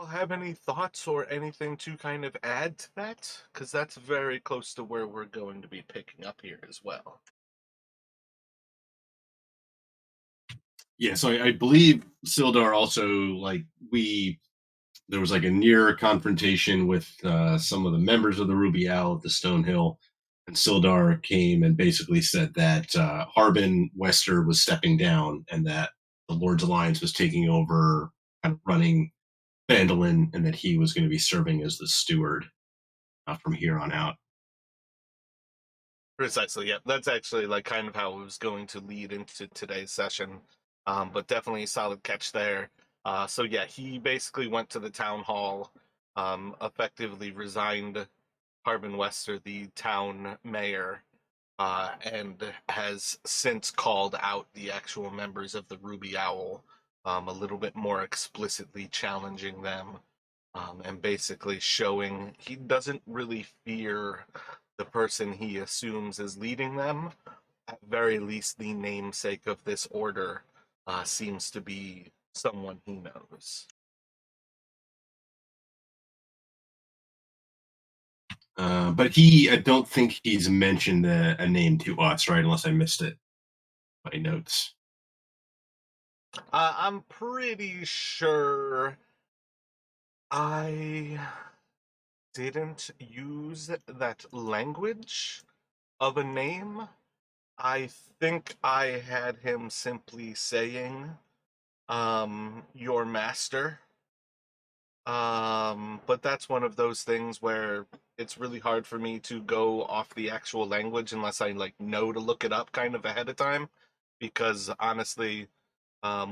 all have any thoughts or anything to kind of add to that? Because that's very close to where we're going to be picking up here as well. Yeah, so I believe Sildar also like we there was like a near confrontation with some of the members of the Ruby Owl at the Stone Hill, and Sildar came and basically said that Harbin Wester was stepping down and that the Lord's Alliance was taking over, kind of running Phandalin, and that he was going to be serving as the steward from here on out. Precisely, yeah. That's actually like kind of how it was going to lead into today's session. But definitely a solid catch there. So yeah, he basically went to the town hall, effectively resigned Harbin Wester, the town mayor, and has since called out the actual members of the Ruby Owl, a little bit more explicitly challenging them, and basically showing he doesn't really fear the person he assumes is leading them. At very least, the namesake of this order seems to be someone he knows. But I don't think he's mentioned a name to us, right? Unless I missed it by notes. I'm pretty sure I didn't use that language of a name. I think I had him simply saying, your master. But that's one of those things where it's really hard for me to go off the actual language unless I like know to look it up kind of ahead of time. Because honestly,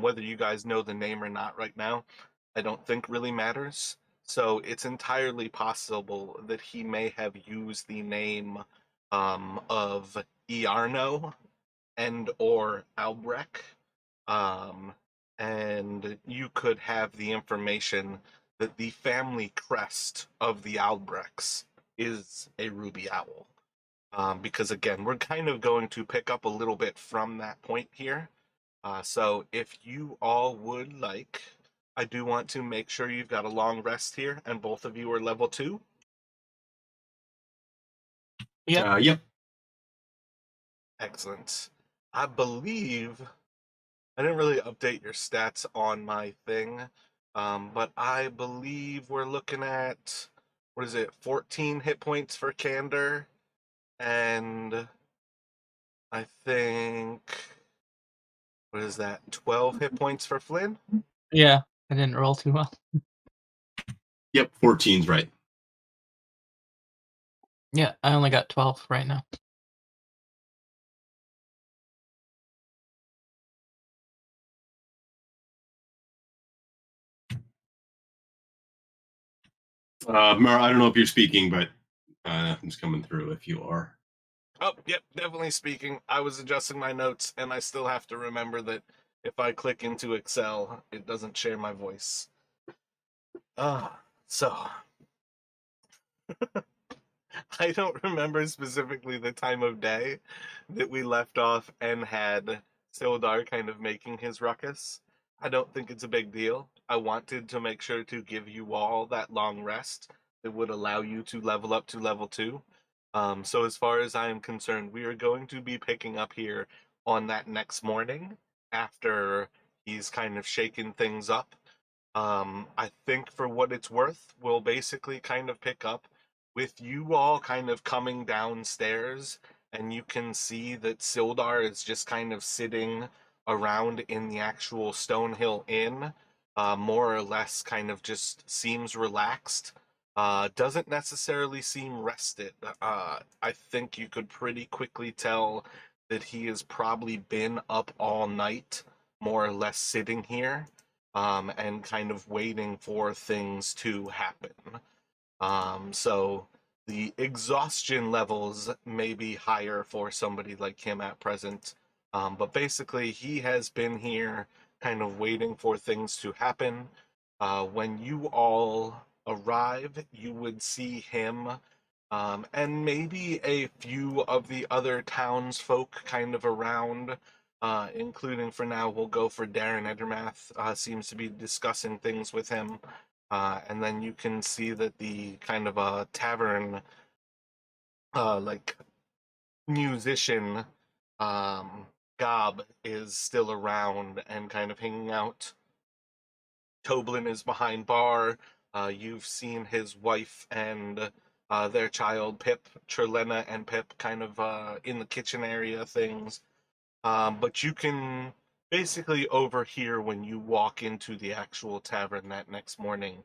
whether you guys know the name or not right now, I don't think really matters. So it's entirely possible that he may have used the name of Iarno and or Albrecht, um, and you could have the information that the family crest of the Albrechts is a ruby owl. Because again, we're kind of going to pick up a little bit from that point here. So if you all would like, I do want to make sure you've got a long rest here, and both of you are level 2. Yep. Yep. Excellent. I believe I didn't really update your stats on my thing, but I believe we're looking at, what is it, 14 hit points for Candor, and I think, what is that, 12 hit points for Flynn? Yeah, I didn't roll too well. Yep. 14's right. Yeah, I only got 12 right now. Mara, I don't know if you're speaking, but it's coming through if you are. Oh, yep, definitely speaking. I was adjusting my notes, and I still have to remember that if I click into Excel, it doesn't share my voice. So I don't remember specifically the time of day that we left off and had Sildar kind of making his ruckus. I don't think it's a big deal. I wanted to make sure to give you all that long rest that would allow you to level up to level 2. So as far as I am concerned, we are going to be picking up here on that next morning after he's kind of shaken things up. I think for what it's worth, we'll basically kind of pick up with you all kind of coming downstairs, and you can see that Sildar is just kind of sitting around in the actual Stonehill Inn, more or less kind of just seems relaxed. Doesn't necessarily seem rested. I think you could pretty quickly tell that he has probably been up all night, more or less sitting here, and kind of waiting for things to happen. So the exhaustion levels may be higher for somebody like him at present. But basically, he has been here kind of waiting for things to happen. When you all arrive, you would see him, and maybe a few of the other townsfolk kind of around, including for now, we'll go for Darren Edermath, seems to be discussing things with him. And then you can see that the kind of a tavern, like musician, um, Gob is still around and kind of hanging out. Toblin is behind bar. You've seen his wife and their child, Pip, Trelena, and Pip, kind of in the kitchen area things. But you can basically overhear when you walk into the actual tavern that next morning.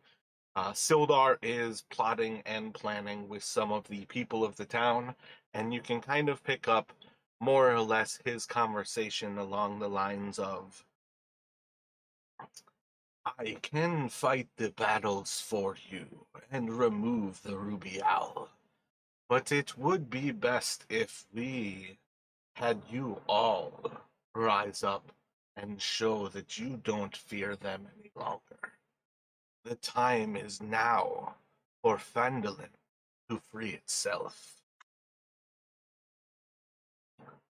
Sildar is plotting and planning with some of the people of the town, and you can kind of pick up more or less his conversation along the lines of, I can fight the battles for you and remove the Ruby Owl, but it would be best if we had you all rise up and show that you don't fear them any longer. The time is now for Phandalin to free itself.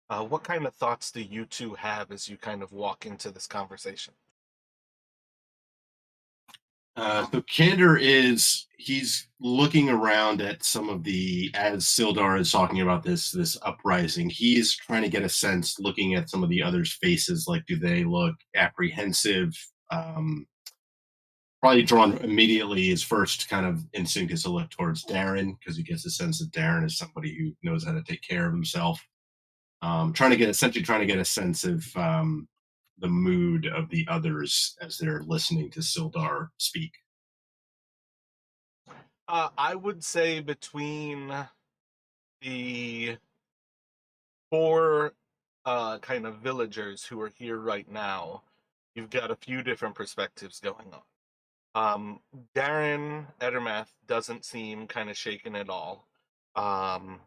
What kind of thoughts do you two have as you kind of walk into this conversation? So Kander he's looking around at some of as Sildar is talking about this uprising, he's trying to get a sense, looking at some of the others' faces, like do they look apprehensive? Um, Probably drawn immediately, his first kind of instinct is to look towards Darren because he gets a sense that Darren is somebody who knows how to take care of himself. Trying to get a sense of the mood of the others as they're listening to Sildar speak. I would say between the four kind of villagers who are here right now, you've got a few different perspectives going on. Darren Edermath doesn't seem kind of shaken at all. Um,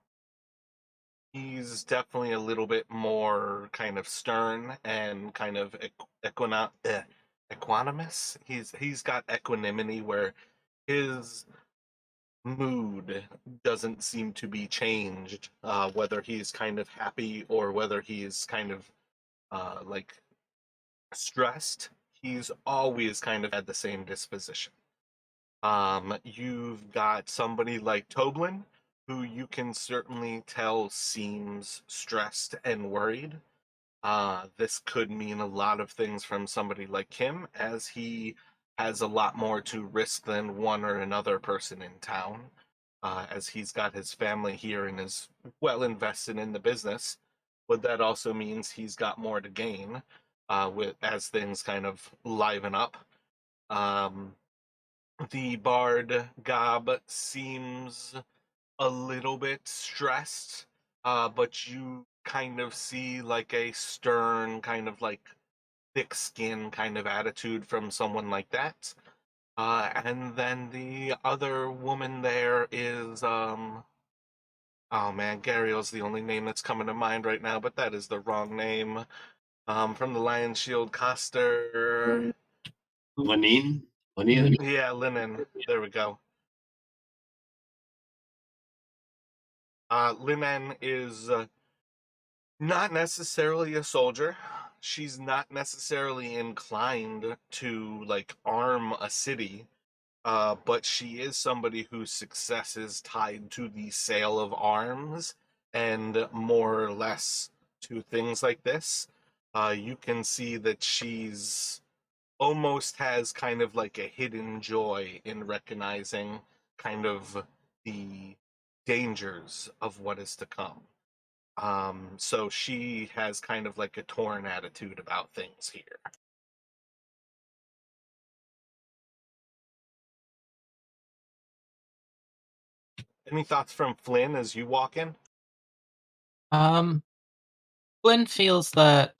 he's definitely a little bit more kind of stern and kind of equanimous. He's got equanimity where his mood doesn't seem to be changed, whether he's kind of happy or whether he's kind of like stressed. He's always kind of had the same disposition. You've got somebody like Toblin, who you can certainly tell seems stressed and worried. This could mean a lot of things from somebody like him, as he has a lot more to risk than one or another person in town, as he's got his family here and is well invested in the business. But that also means he's got more to gain with as things kind of liven up. Um, the bard Gob seems a little bit stressed, but you kind of see like a stern, kind of like thick skin kind of attitude from someone like that. And then the other woman there is, oh man, Gariel's the only name that's coming to mind right now, but that is the wrong name. From the Lion Shield Coster. Lenine? Lenine? Yeah, Linen. There we go. Linen is not necessarily a soldier. She's not necessarily inclined to like arm a city, but she is somebody whose success is tied to the sale of arms and more or less to things like this. You can see that she's almost has kind of like a hidden joy in recognizing kind of the dangers of what is to come. So she has kind of like a torn attitude about things here. Any thoughts from Flynn as you walk in? Um, Flynn feels that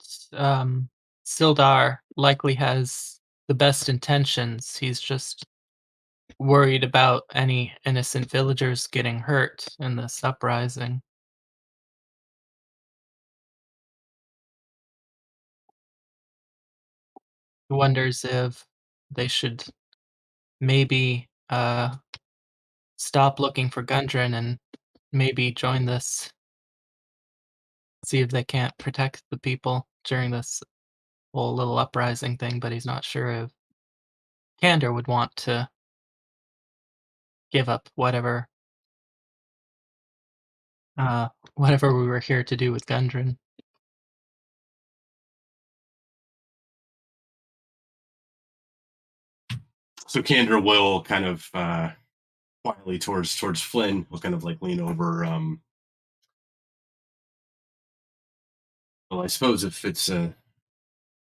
Sildar likely has the best intentions. He's just worried about any innocent villagers getting hurt in this uprising. He wonders if they should maybe stop looking for Gundren and maybe join this, see if they can't protect the people during this whole little uprising thing, but he's not sure if Kander would want to give up whatever we were here to do with Gundren. So Candor will kind of quietly towards Flynn. Will kind of like lean over. Well, I suppose if it's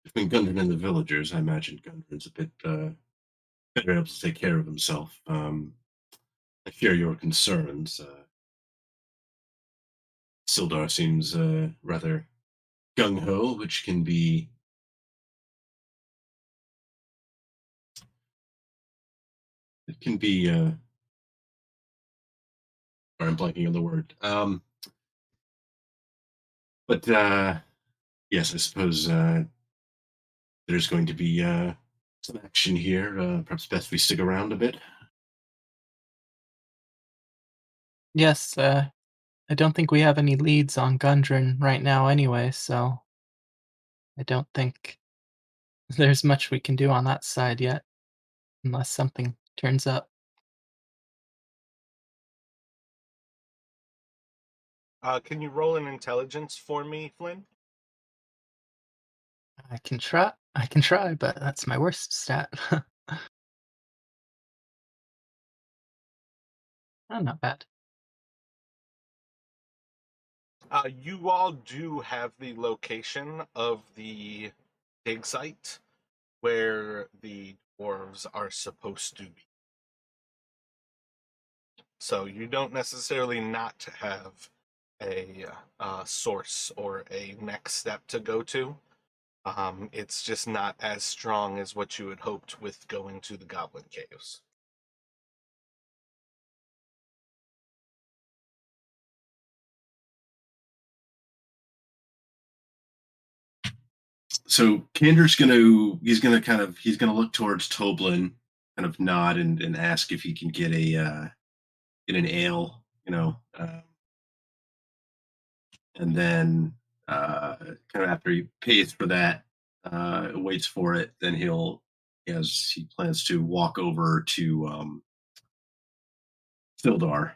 between Gundren and the villagers, I imagine Gundren's a bit better able to take care of himself. I share your concerns. Sildar seems rather gung ho, which can be. It can be. Sorry, I'm blanking on the word. But yes, I suppose there's going to be some action here. Perhaps best we stick around a bit. Yes, I don't think we have any leads on Gundren right now anyway, so I don't think there's much we can do on that side yet, unless something turns up. Can you roll an intelligence for me, Flynn? I can try, but that's my worst stat. Oh, not bad. You all do have the location of the dig site where the dwarves are supposed to be. So you don't necessarily not have a source or a next step to go to. It's just not as strong as what you had hoped with going to the Goblin Caves. So he's gonna look towards Toblin, kind of nod and ask if he can get a get an ale, and then kind of after he pays for that, waits for it, then as he plans to walk over to Sildar,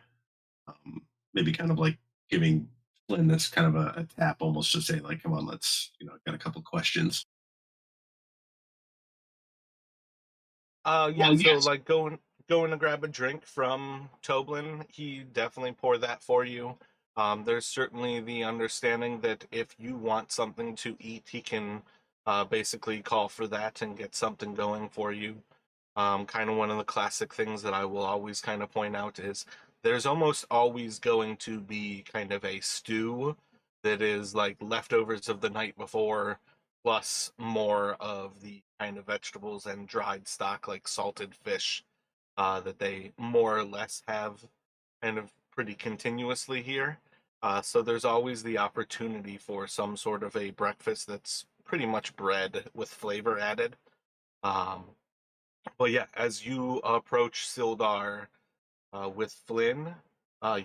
maybe kind of like giving Flynn this kind of a tap, almost to say like, "Come on, let's got a couple questions." Yeah, so like going to grab a drink from Toblin, he definitely pour that for you. There's certainly the understanding that if you want something to eat, he can basically call for that and get something going for you. Kind of one of the classic things that I will always kind of point out is there's almost always going to be kind of a stew that is like leftovers of the night before, plus more of the kind of vegetables and dried stock like salted fish that they more or less have kind of pretty continuously here. So there's always the opportunity for some sort of a breakfast that's pretty much bread with flavor added. Um, but yeah, as you approach Sildar with Flynn,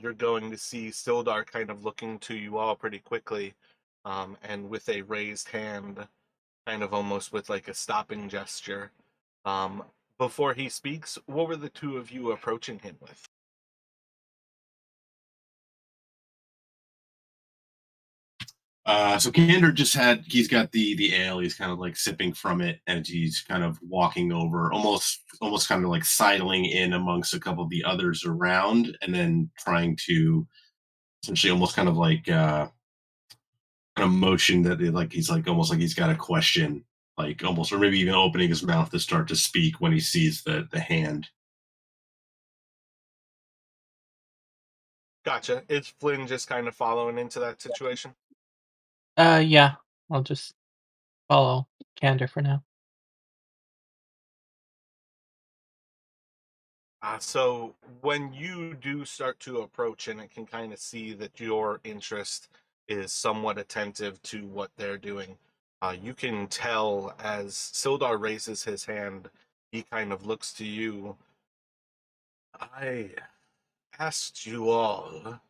you're going to see Sildar kind of looking to you all pretty quickly, and with a raised hand, kind of almost with like a stopping gesture. Um, Before he speaks, what were the two of you approaching him with? So Kander he's got the ale. He's kind of like sipping from it, and he's kind of walking over, almost kind of like sidling in amongst a couple of the others around, and then trying to essentially almost kind of like kind of motion that like he's like almost like he's got a question, like almost, or maybe even opening his mouth to start to speak when he sees the hand. Gotcha. Is Flynn just kind of following into that situation? Yeah, I'll just follow Candor for now. So when you do start to approach, and it can kind of see that your interest is somewhat attentive to what they're doing, you can tell as Sildar raises his hand, he kind of looks to you. I asked you all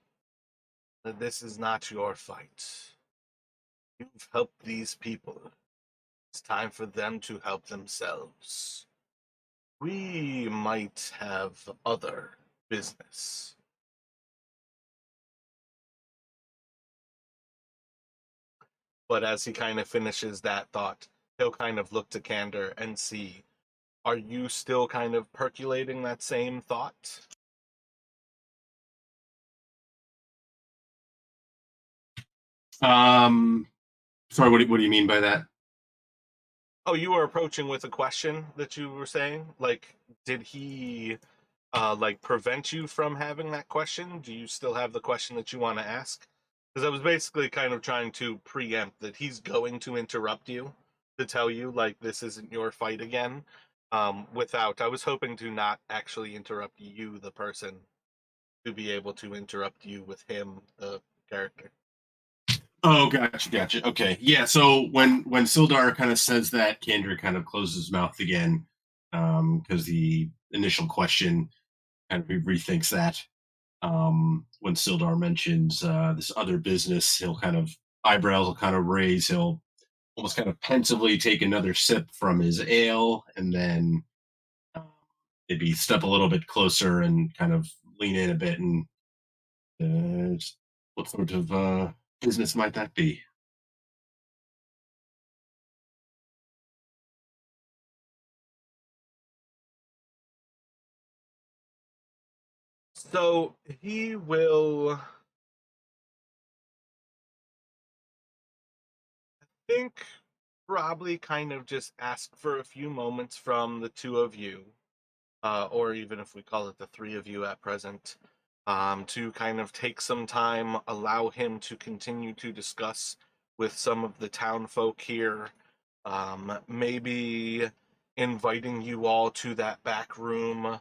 that this is not your fight. You've helped these people. It's time for them to help themselves. We might have other business. But as he kind of finishes that thought, he'll kind of look to Candor and see, are you still kind of percolating that same thought? Sorry, what do you mean by that? Oh, you were approaching with a question that you were saying? Like, did he like prevent you from having that question? Do you still have the question that you want to ask? Because I was basically kind of trying to preempt that he's going to interrupt you to tell you like this isn't your fight again. Without, I was hoping to not actually interrupt you, the person, to be able to interrupt you with him, the character. Oh, gotcha. Okay, yeah. So when Sildar kind of says that, Kendra kind of closes his mouth again, because the initial question kind of rethinks that. When Sildar mentions this other business, he'll kind of eyebrows will kind of raise. He'll almost kind of pensively take another sip from his ale, and then uh, maybe step a little bit closer and kind of lean in a bit and what sort of business might that be? So he will think probably kind of just ask for a few moments from the two of you, or even if we call it the three of you at present, to kind of take some time, allow him to continue to discuss with some of the town folk here, maybe inviting you all to that back room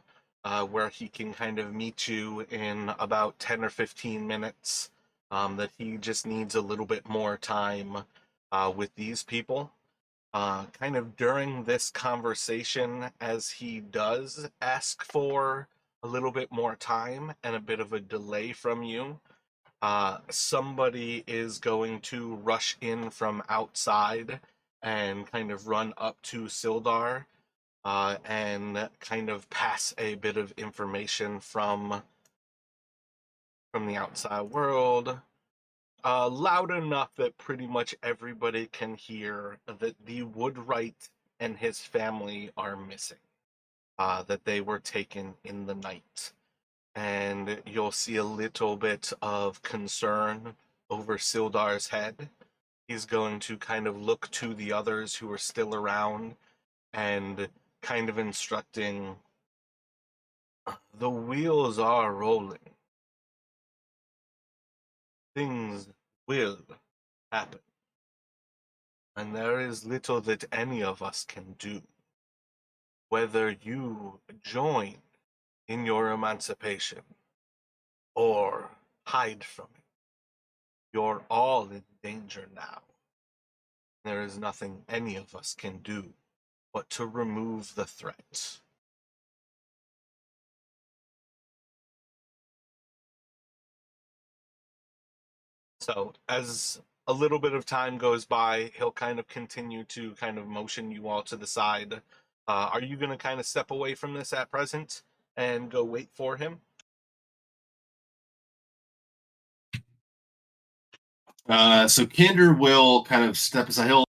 where he can kind of meet you in about 10 or 15 minutes. That he just needs a little bit more time with these people. Kind of during this conversation, as he does ask for a little bit more time and a bit of a delay from you, somebody is going to rush in from outside and kind of run up to Sildar and kind of pass a bit of information from the outside world, loud enough that pretty much everybody can hear that the Woodwright and his family are missing, that they were taken in the night. And you'll see a little bit of concern over Sildar's head. He's going to kind of look to the others who are still around and kind of instructing, the wheels are rolling. Things will happen. And there is little that any of us can do. Whether you join in your emancipation or hide from it, you're all in danger now. There is nothing any of us can do but to remove the threat. So, as a little bit of time goes by, he'll kind of continue to kind of motion you all to the side. Are you going to kind of step away from this at present and go wait for him? So Kinder will kind of step aside. He'll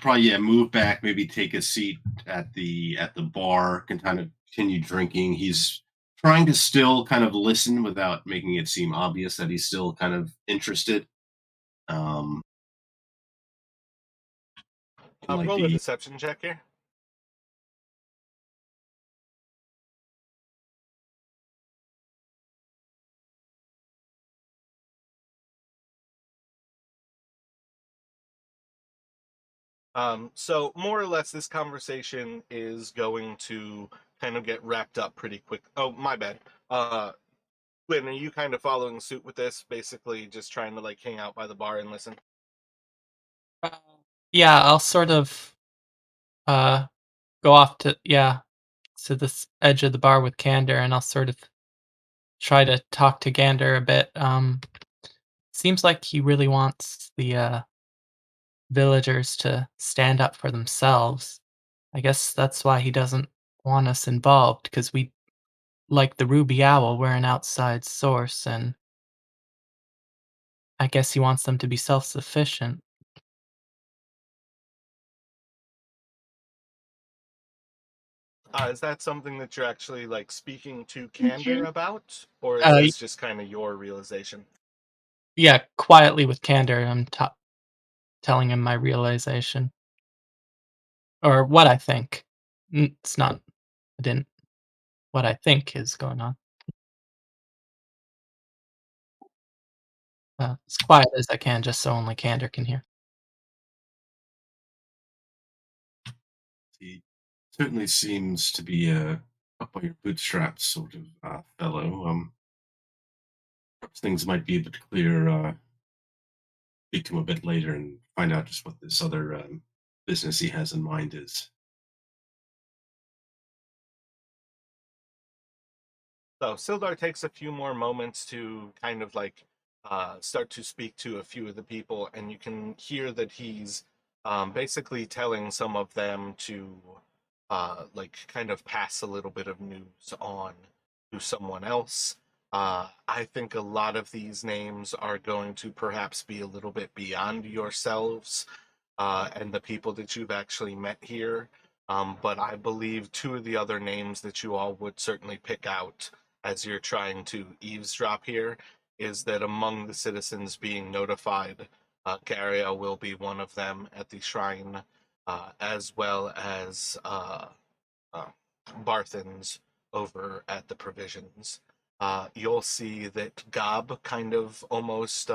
probably move back, maybe take a seat at the bar, can kind of continue drinking. He's trying to still kind of listen without making it seem obvious that he's still kind of interested. Um, in like Roll a the deception check here. So more or less, this conversation is going to kind of get wrapped up pretty quick. Oh, my bad. Lynn, are you kind of following suit with this? Basically, just trying to like hang out by the bar and listen. Uh, yeah, I'll sort of uh go off to this edge of the bar with Gander, and I'll sort of try to talk to Gander a bit. Seems like he really wants the villagers to stand up for themselves. I guess that's why he doesn't want us involved, because we like the Ruby Owl, we're an outside source, and I guess he wants them to be self-sufficient. Is that something that you're actually like speaking to Candor Mhm. about, or is Uh, this just kind of your realization? yeah, quietly with candor, I'm telling him my realization, or what I think. It's not I didn't what I think is going on. As quiet as I can, just so only candor can hear. He certainly seems to be a up by your bootstraps sort of fellow. Perhaps things might be a bit clearer. Speak to him a bit later and find out just what this other business he has in mind is. So Sildar takes a few more moments to kind of like start to speak to a few of the people, and you can hear that he's basically telling some of them to like kind of pass a little bit of news on to someone else. I think a lot of these names are going to perhaps be a little bit beyond yourselves and the people that you've actually met here. But I believe two of the other names that you all would certainly pick out as you're trying to eavesdrop here is that among the citizens being notified, Garia will be one of them at the shrine, as well as uh, Barthens over at the provisions. You'll see that Gob kind of almost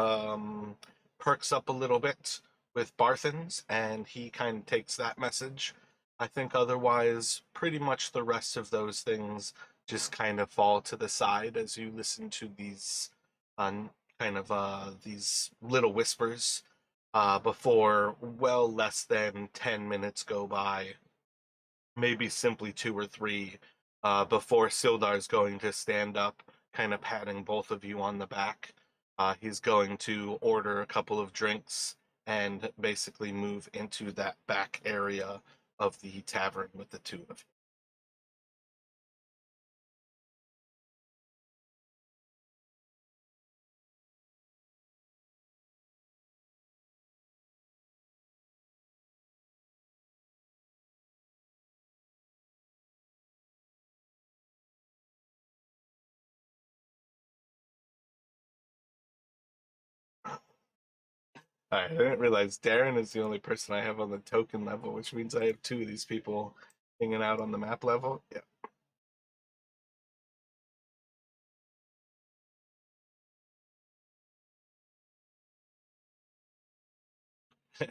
perks up a little bit with Barthens, and he kind of takes that message. I think otherwise, pretty much the rest of those things just kind of fall to the side as you listen to these kind of these little whispers before well less than 10 minutes go by, maybe simply two or three, before Sildar's going to stand up, kind of patting both of you on the back. He's going to order a couple of drinks and basically move into that back area of the tavern with the two of you. I didn't realize Darren is the only person I have on the token level, which means I have two of these people hanging out on the map level. Yeah.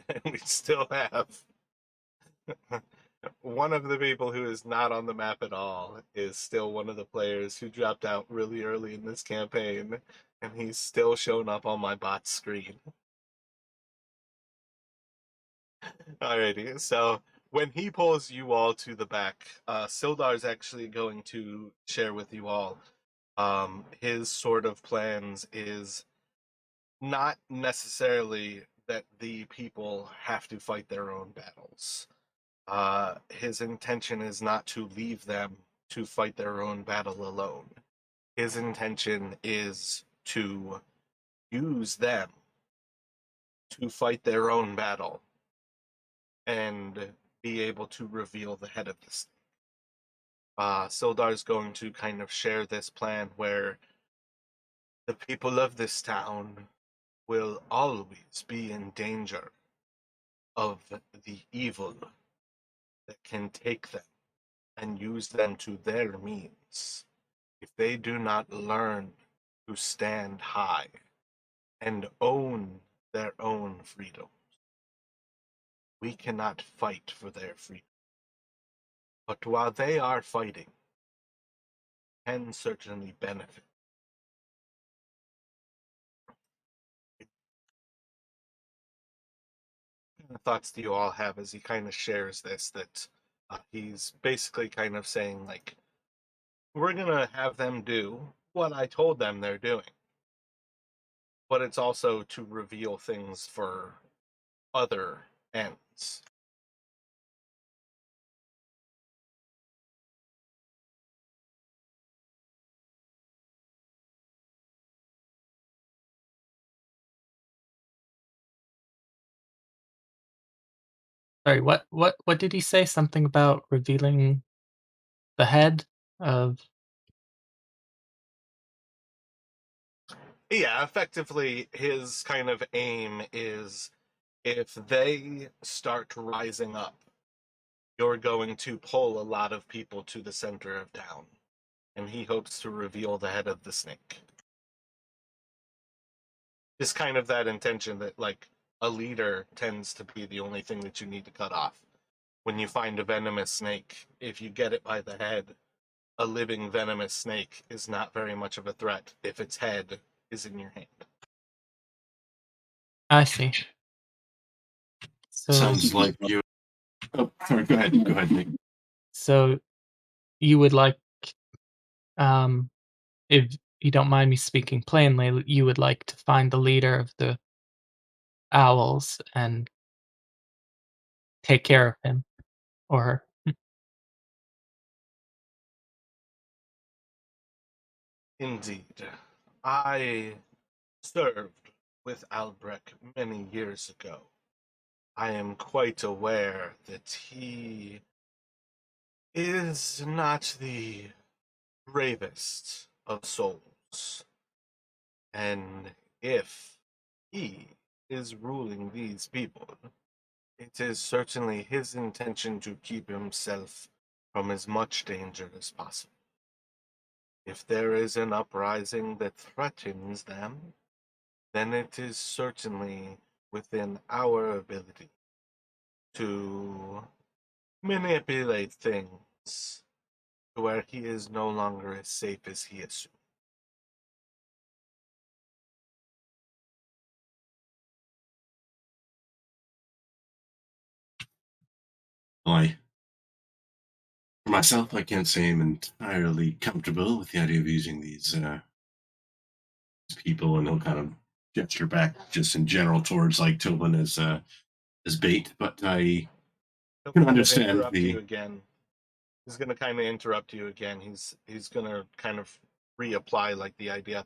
And we still have one of the people who is not on the map at all is still one of the players who dropped out really early in this campaign, and he's still shown up on my bot screen. Alrighty, so when he pulls you all to the back, Sildar's actually going to share with you all his sort of plans is not necessarily that the people have to fight their own battles. His intention is not to leave them to fight their own battle alone. His intention is to use them to fight their own battle and be able to reveal the head of this. Sildar's going to kind of share this plan where the people of this town will always be in danger of the evil that can take them and use them to their means. If they do not learn to stand high and own their own freedom, we cannot fight for their freedom. But while they are fighting, can certainly benefit. What kind of thoughts do you all have as he kind of shares this? That he's basically kind of saying, like, we're going to have them do what I told them they're doing. But it's also to reveal things for other ends. Sorry, what did he say? Something about revealing the head of Yeah, effectively, his kind of aim is if they start rising up, you're going to pull a lot of people to the center of town. And he hopes to reveal the head of the snake. Just kind of that intention that, like, a leader tends to be the only thing that you need to cut off. When you find a venomous snake, if you get it by the head, a living venomous snake is not very much of a threat if its head is in your hand. I see. So Sounds like you. Oh, sorry. Go ahead. Go ahead, Nick. so you would like, um, if you don't mind me speaking plainly, you would like to find the leader of the owls and take care of him or her. Indeed. I served with Albrecht many years ago. I am quite aware that he is not the bravest of souls. And if he is ruling these people, it is certainly his intention to keep himself from as much danger as possible. If there is an uprising that threatens them, then it is certainly within our ability to manipulate things to where he is no longer as safe as he assumed. I, for myself, I can't say I'm entirely comfortable with the idea of using these people, and he'll kind of gesture back, just in general, towards like Tobin as bait. But I He'll can kind of understand interrupt you the. again. He's going to kind of interrupt you again. He's going to kind of reapply like the idea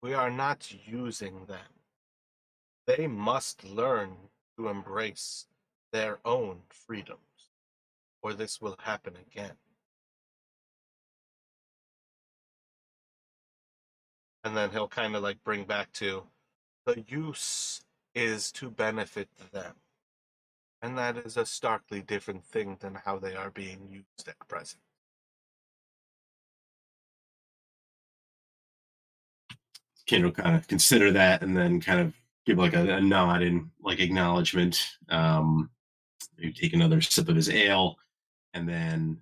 we are not using them. They must learn to embrace their own freedoms, or this will happen again. And then he'll kind of like bring back to the use is to benefit them. And that is a starkly different thing than how they are being used at present. Kid will kind of consider that, and then kind of give like a nod in like acknowledgement. Maybe take another sip of his ale, and then.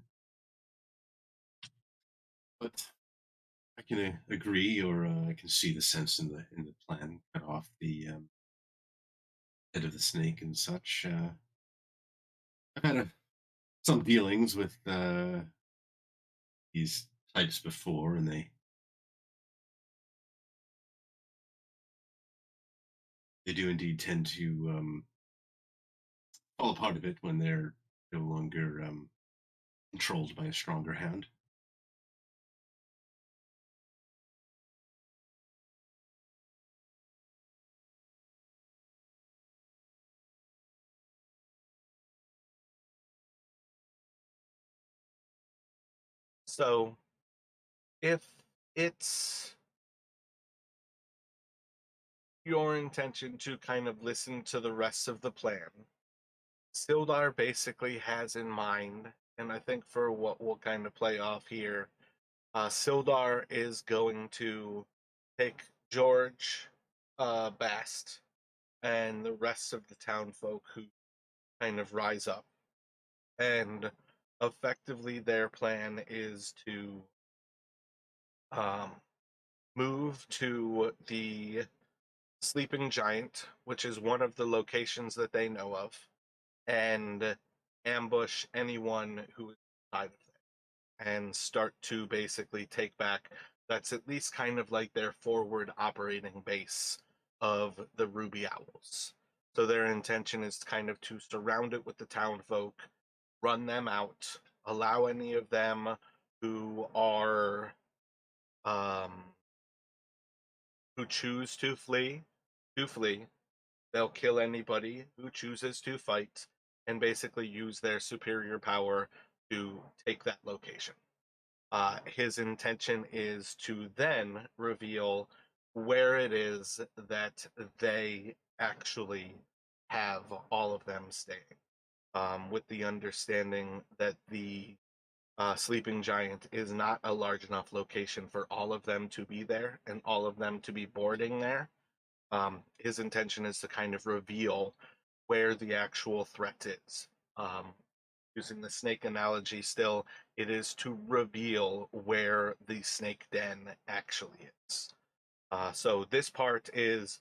But I can agree, or I can see the sense in the plan. Cut off the head of the snake and such. I've had some dealings with these types before, and they do indeed tend to fall apart a bit when they're no longer controlled by a stronger hand. So if it's your intention to kind of listen to the rest of the plan, Sildar basically has in mind, and I think for what we'll kind of play off here, Sildar is going to take George, Bast, and the rest of the town folk who kind of rise up. And effectively, their plan is to um, move to the Sleeping Giant, which is one of the locations that they know of, and ambush anyone who is inside of it and start to basically take back. That's at least kind of like their forward operating base of the Ruby Owls. So their intention is kind of to surround it with the town folk, run them out, allow any of them who are um, who choose to flee. They'll kill anybody who chooses to fight, and basically use their superior power to take that location. His intention is to then reveal where it is that they actually have all of them staying, with the understanding that the Sleeping Giant is not a large enough location for all of them to be there and all of them to be boarding there. His intention is to kind of reveal where the actual threat is. Using the snake analogy still, it is to reveal where the snake den actually is. So this part is,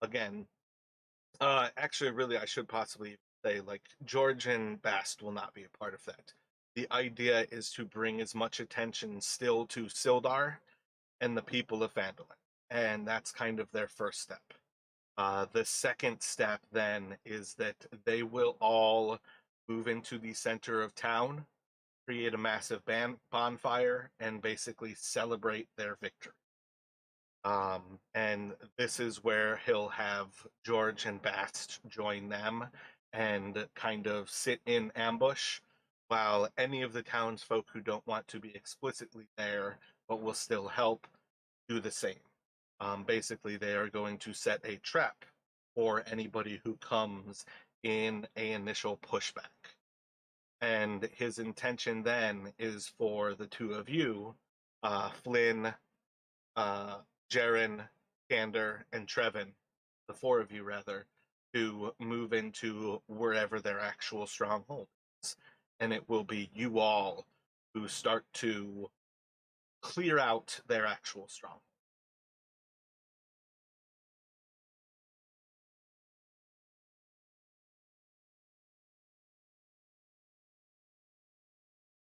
again, actually, really, I should possibly say, like, George and Bast will not be a part of that. The idea is to bring as much attention still to Sildar and the people of Phandalin, and that's kind of their first step. The second step then is that they will all move into the center of town, create a massive bonfire, and basically celebrate their victory. And this is where he'll have George and Bast join them and kind of sit in ambush, while any of the townsfolk who don't want to be explicitly there but will still help do the same. Basically, they are going to set a trap for anybody who comes in a initial pushback. And his intention then is for the two of you, Flynn, uh, Jaren, Gander, and Trevin, the four of you rather, to move into wherever their actual stronghold is. And it will be you all who start to clear out their actual stronghold.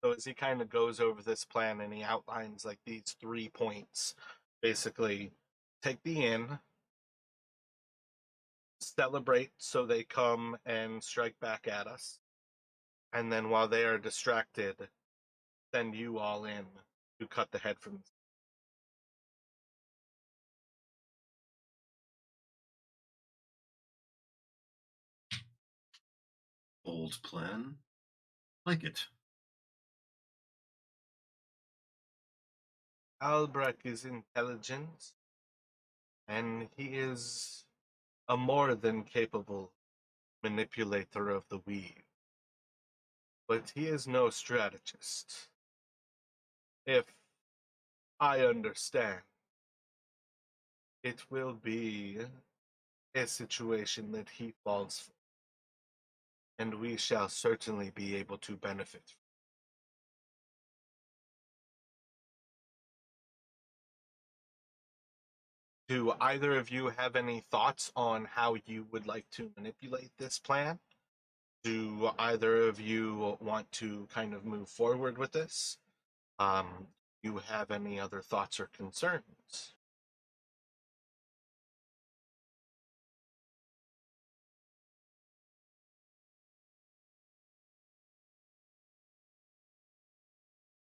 So as he kind of goes over this plan and he outlines like these 3 points, basically take the inn, celebrate so they come and strike back at us, and then while they are distracted, send you all in to cut the head from. Bold plan. Like it. Albrecht is intelligent, and he is a more than capable manipulator of the weave. But he is no strategist. If I understand, it will be a situation that he falls for, and we shall certainly be able to benefit. Do either of you have any thoughts on how you would like to manipulate this plan? Do either of you want to kind of move forward with this? You have any other thoughts or concerns?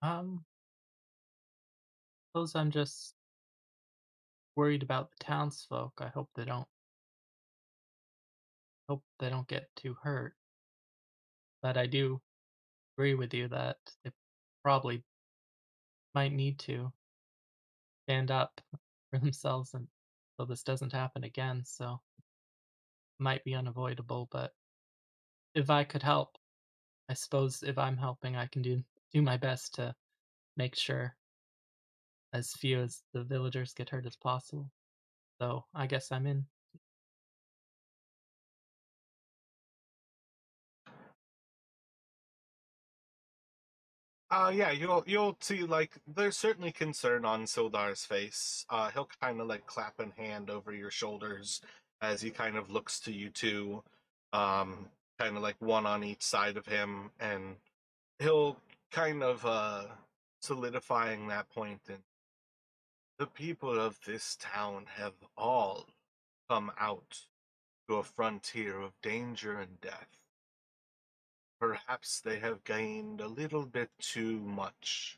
Um, Suppose I'm just worried about the townsfolk. I hope they don't get too hurt. But I do agree with you that they probably might need to stand up for themselves and so this doesn't happen again. So it might be unavoidable, but if I could help, I suppose if I'm helping, I can do my best to make sure as few as the villagers get hurt as possible. So I guess I'm in. Yeah, you'll see like there's certainly concern on Sildar's face. He'll kind of like clap a hand over your shoulders as he kind of looks to you two, um, kind of like one on each side of him, and he'll kind of solidifying that point. And the people of this town have all come out to a frontier of danger and death. Perhaps they have gained a little bit too much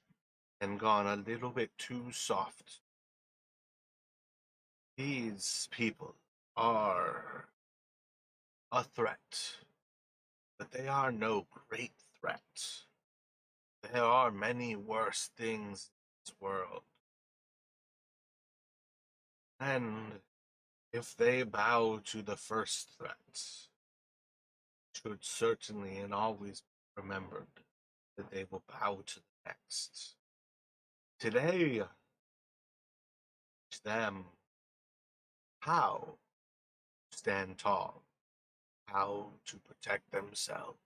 and gone a little bit too soft. These people are a threat, but they are no great threat. There are many worse things in this world, and if they bow to the first threat, should certainly and always be remembered that they will bow to the next. Today, teach them how to stand tall, how to protect themselves.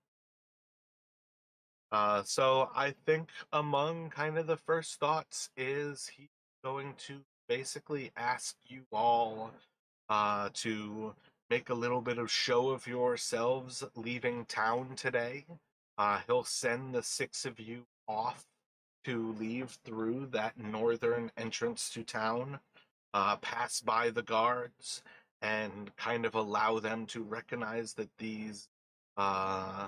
So I think among kind of the first thoughts is he's going to basically ask you all to make a little bit of show of yourselves leaving town today. He'll send the six of you off to leave through that northern entrance to town, pass by the guards, and kind of allow them to recognize that these uh,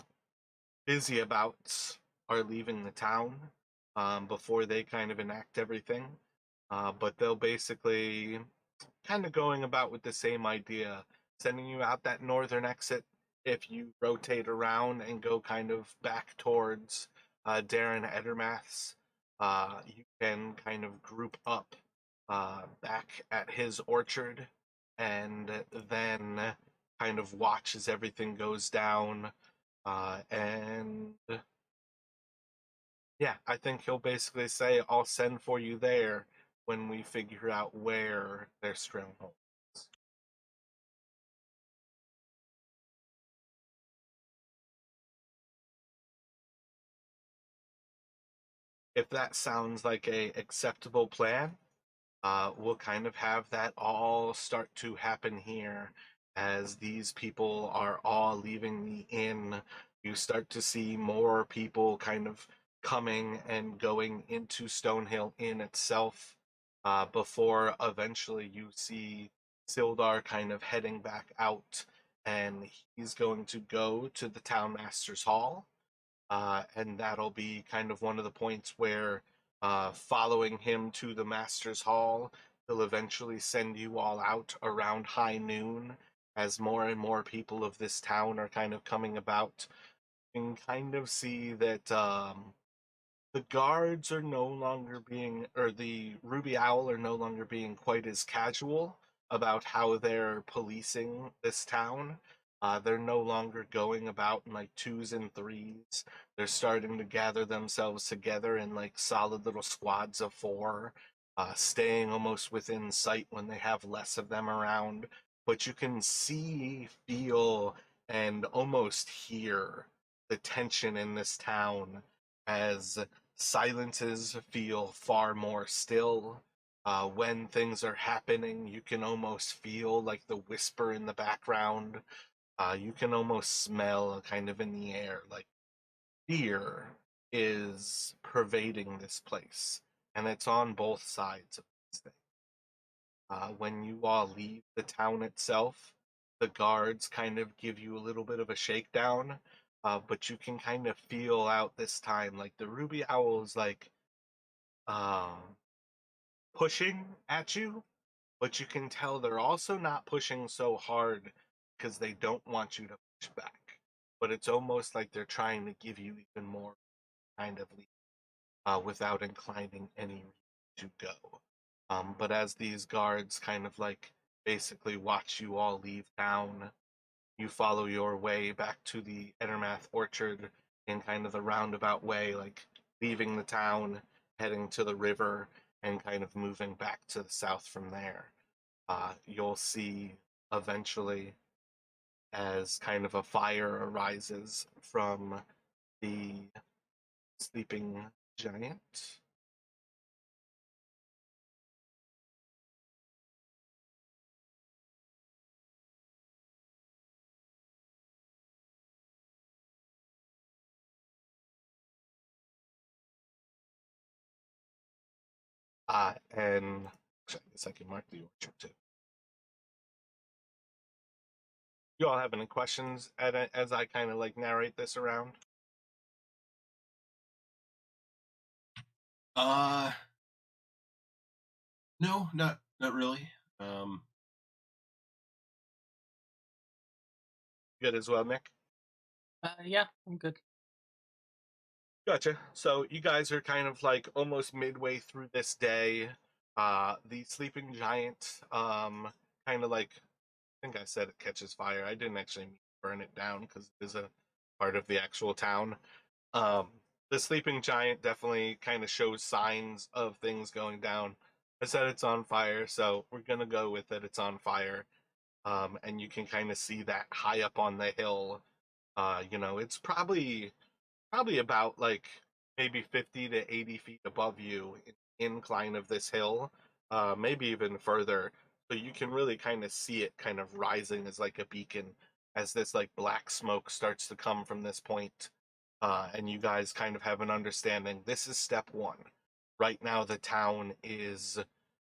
busy abouts are leaving the town before they kind of enact everything. But they'll basically kind of going about with the same idea, sending you out that northern exit. If you rotate around and go kind of back towards Darren Edermath's, you can kind of group up back at his orchard and then kind of watch as everything goes down. And yeah, I think he'll basically say, I'll send for you there when we figure out where their stronghold is. If that sounds like a acceptable plan, we'll kind of have that all start to happen here as these people are all leaving the inn. You start to see more people kind of coming and going into Stonehill Inn itself before eventually you see Sildar kind of heading back out, and he's going to go to the Townmaster's Hall, and that'll be kind of one of the points where, following him to the Master's Hall, he'll eventually send you all out around high noon as more and more people of this town are kind of coming about. You can kind of see that the guards are no longer being, or the Ruby Owl are no longer being quite as casual about how they're policing this town. They're no longer going about in like twos and threes. They're starting to gather themselves together in like solid little squads of four, staying almost within sight when they have less of them around. But you can see, feel, and almost hear the tension in this town as silences feel far more still. When things are happening, you can almost feel like the whisper in the background. You can almost smell kind of in the air, like fear is pervading this place, and it's on both sides of this thing. When you all leave the town itself, the guards kind of give you a little bit of a shakedown, but you can kind of feel out this time like the Ruby Owl's like um, pushing at you, but you can tell they're also not pushing so hard because they don't want you to push back. But it's almost like they're trying to give you even more kind of lead, without inclining any to go. But as these guards kind of like basically watch you all leave town, you follow your way back to the Edermath Orchard in kind of the roundabout way, like leaving the town, heading to the river, and kind of moving back to the south from there. You'll see eventually as kind of a fire arises from the sleeping giant. And I guess I can mark the orchard too. You all have any questions as I kind of like narrate this around? Uh, no, not really. Um, Good as well, Nick? Yeah, I'm good. Gotcha. So you guys are kind of like almost midway through this day. The sleeping giant, kind of like I think I said it catches fire. I didn't actually mean to burn it down because it is a part of the actual town. Um, the sleeping giant definitely kind of shows signs of things going down. I said it's on fire, so we're gonna go with it. It's on fire, and you can kind of see that high up on the hill. It's probably about like maybe 50 to 80 feet above you in incline of this hill, maybe even further. So you can really kind of see it kind of rising as like a beacon as this like black smoke starts to come from this point. And you guys kind of have an understanding. This is step one. Right now, the town is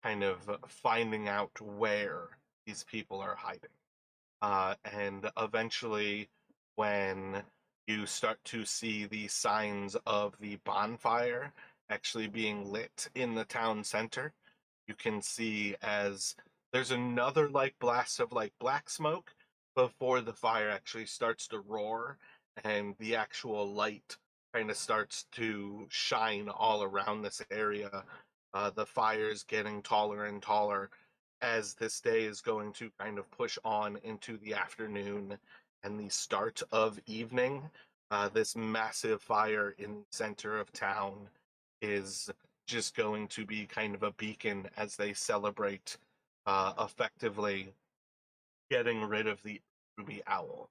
kind of finding out where these people are hiding. And eventually, when you start to see the signs of the bonfire actually being lit in the town center, you can see as there's another like blast of like black smoke before the fire actually starts to roar and the actual light kind of starts to shine all around this area. The fire's getting taller and taller as this day is going to kind of push on into the afternoon and the start of evening. This massive fire in the center of town is just going to be kind of a beacon as they celebrate effectively getting rid of the ruby owl.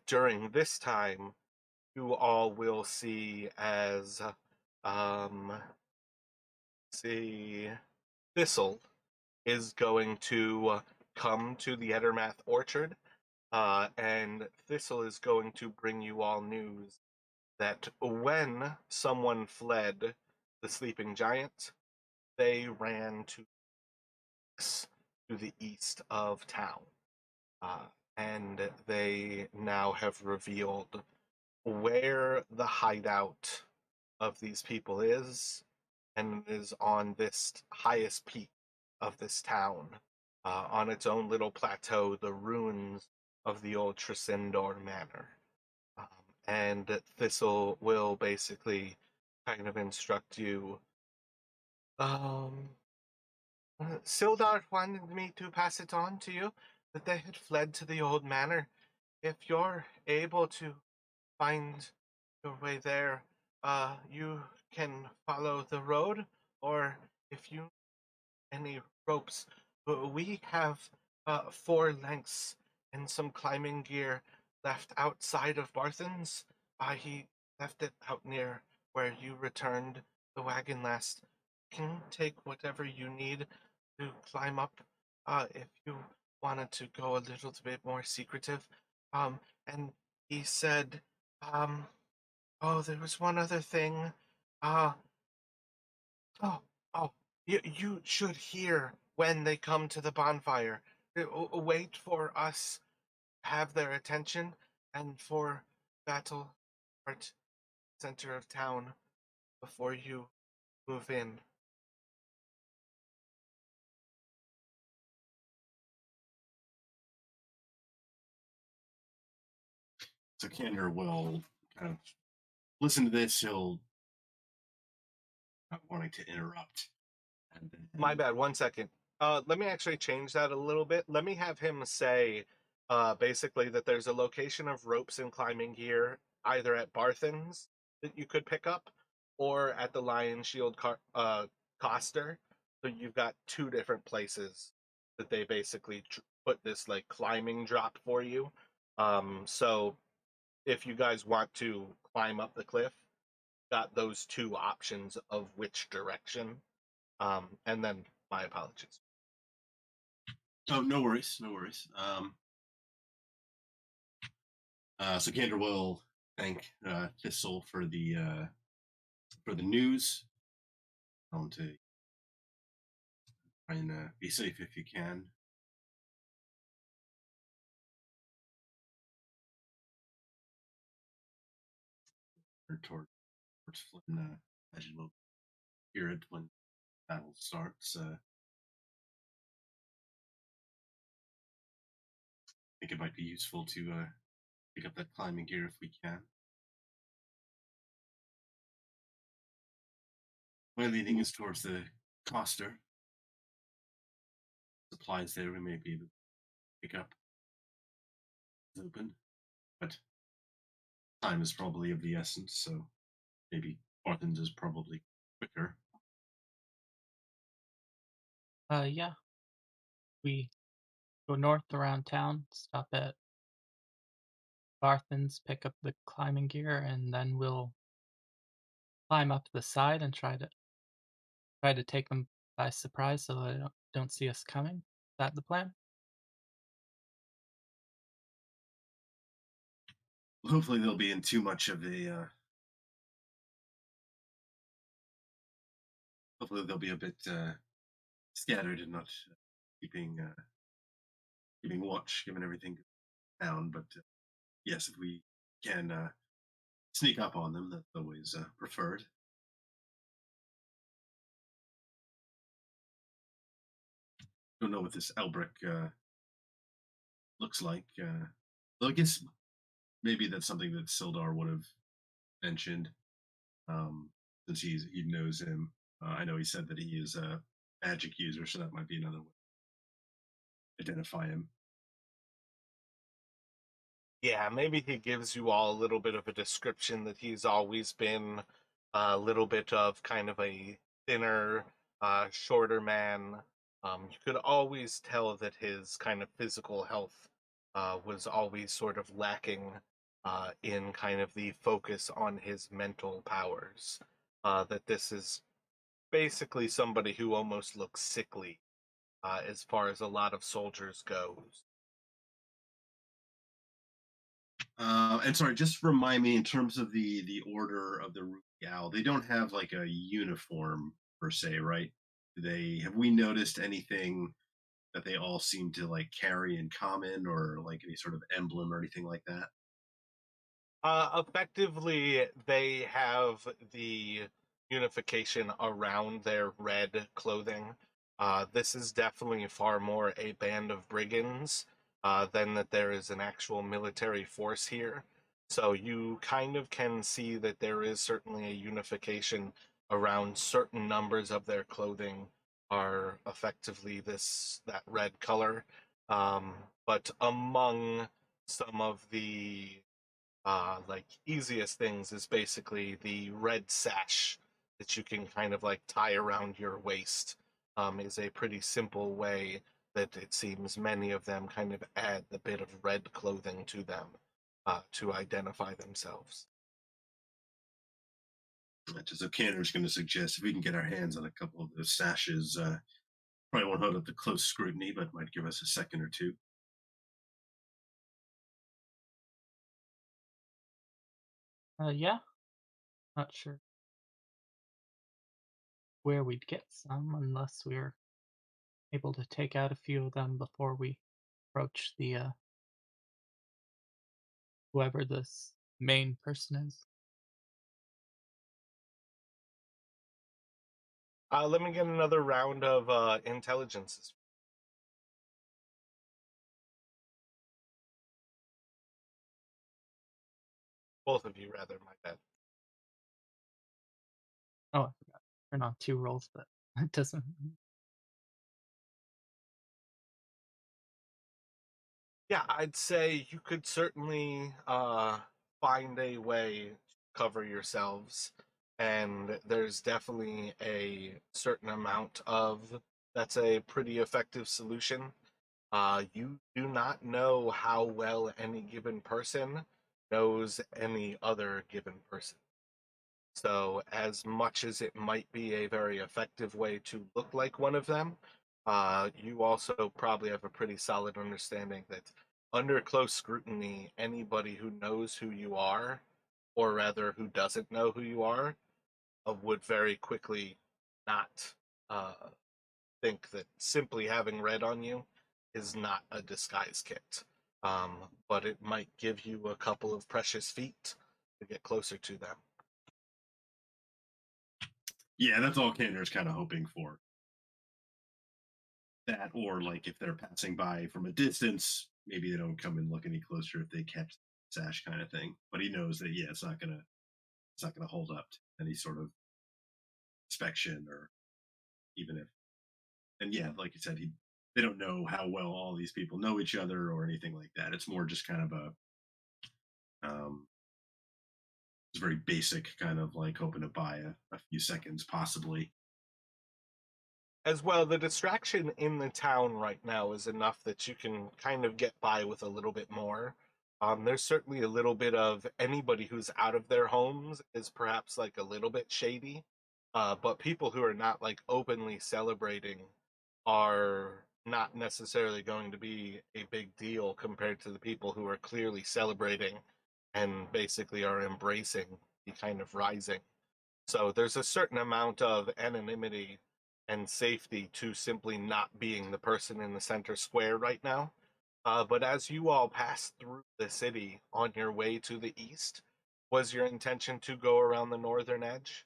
During this time, you all will see as um, see Thistle is going to come to the Ettermath Orchard, and Thistle is going to bring you all news that when someone fled the sleeping giant, they ran to the east of town, uh, and they now have revealed where the hideout of these people is, and is on this highest peak of this town, on its own little plateau, the ruins of the old Tresendor Manor. Um, and Thistle will basically kind of instruct you. Um, Sildar wanted me to pass it on to you that they had fled to the old manor. If you're able to find your way there, you can follow the road, or if you any ropes, we have 4 lengths and some climbing gear left outside of Barthen's. He left it out near where you returned the wagon last. You can take whatever you need to climb up, if you wanted to go a little bit more secretive. And he said, um, oh, there was one other thing. Uh, oh, oh, you should hear when they come to the bonfire. Wait for us, have their attention, and for battle art center of town before you move in. So Kander will kind of listen to this. He'll not wanting to interrupt. And My bad, 1 second. Let me actually change that a little bit. Let me have him say, basically that there's a location of ropes and climbing gear either at Barthen's that you could pick up, or at the Lion Shield Coster. So you've got 2 different places that they basically put this like climbing drop for you. So if you guys want to climb up the cliff, got those 2 options of which direction. And then my apologies. oh, no worries, no worries. So Kander will thank Thistle for the news. To try and be safe if you can. Or towards Flynn, as you will hear it when battle starts. I think it might be useful to pick up that climbing gear if we can. My leaning is towards the Coster. Supplies there we may be able to pick up. It's open, but time is probably of the essence, so maybe Arthens is probably quicker. Yeah, we go north around town, stop at Barthen's, pick up the climbing gear, and then we'll climb up the side and try to take them by surprise so they don't see us coming. Is that the plan? Hopefully, they'll be in too much of a. Hopefully, they'll be a bit scattered and not keeping keeping watch, given everything down. But yes, if we can sneak up on them, that's always preferred. Don't know what this Elbrick looks like. Well, I guess maybe that's something that Sildar would have mentioned, um, since he knows him. I know he said that he is a magic user, so that might be another way to identify him. Yeah, maybe he gives you all a little bit of a description that he's always been a little bit of kind of a thinner, shorter man. You could always tell that his kind of physical health was always sort of lacking in kind of the focus on his mental powers. That this is basically somebody who almost looks sickly as far as a lot of soldiers goes. And sorry, just remind me in terms of the order of the Ruby Owl. They don't have like a uniform per se, right? Do they have we noticed anything that they all seem to like carry in common, or like any sort of emblem or anything like that? Effectively, they have the unification around their red clothing. This is definitely far more a band of brigands than that there is an actual military force here. So you kind of can see that there is certainly a unification around certain numbers of their clothing are effectively that red color. Um, but among some of the like easiest things is basically the red sash that you can kind of like tie around your waist. Is a pretty simple way that it seems many of them kind of add the bit of red clothing to them to identify themselves. So Cantor's going to suggest if we can get our hands on a couple of those sashes, probably won't hold up to close scrutiny, but might give us a second or two. Yeah, not sure where we'd get some unless we're able to take out a few of them before we approach the whoever this main person is. Let me get another round of intelligences. Both of you, rather, my bad. Oh, I forgot. Turn on two rolls, but it doesn't. Yeah, I'd say you could certainly find a way to cover yourselves, and there's definitely a certain amount of that's a pretty effective solution. You do not know how well any given person knows any other given person. So, as much as it might be a very effective way to look like one of them, you also probably have a pretty solid understanding that under close scrutiny, anybody who knows who you are, or rather who doesn't know who you are, would very quickly not uh, think that simply having red on you is not a disguise kit. But it might give you a couple of precious feet to get closer to them. Yeah, that's all Cantor's kind of hoping for. That, or like if they're passing by from a distance, maybe they don't come and look any closer if they catch sash kind of thing. But he knows that it's not gonna hold up to any sort of inspection or even if and yeah, like you said, he they don't know how well all these people know each other or anything like that. It's more just kind of um it's very basic kind of like hoping to buy a few seconds possibly. As well, the distraction in the town right now is enough that you can kind of get by with a little bit more. There's certainly a little bit of anybody who's out of their homes is perhaps like a little bit shady, but people who are not like openly celebrating are not necessarily going to be a big deal compared to the people who are clearly celebrating and basically are embracing the kind of rising. So there's a certain amount of anonymity and safety to simply not being the person in the center square right now. But as you all pass through the city on your way to the east, was your intention to go around the northern edge?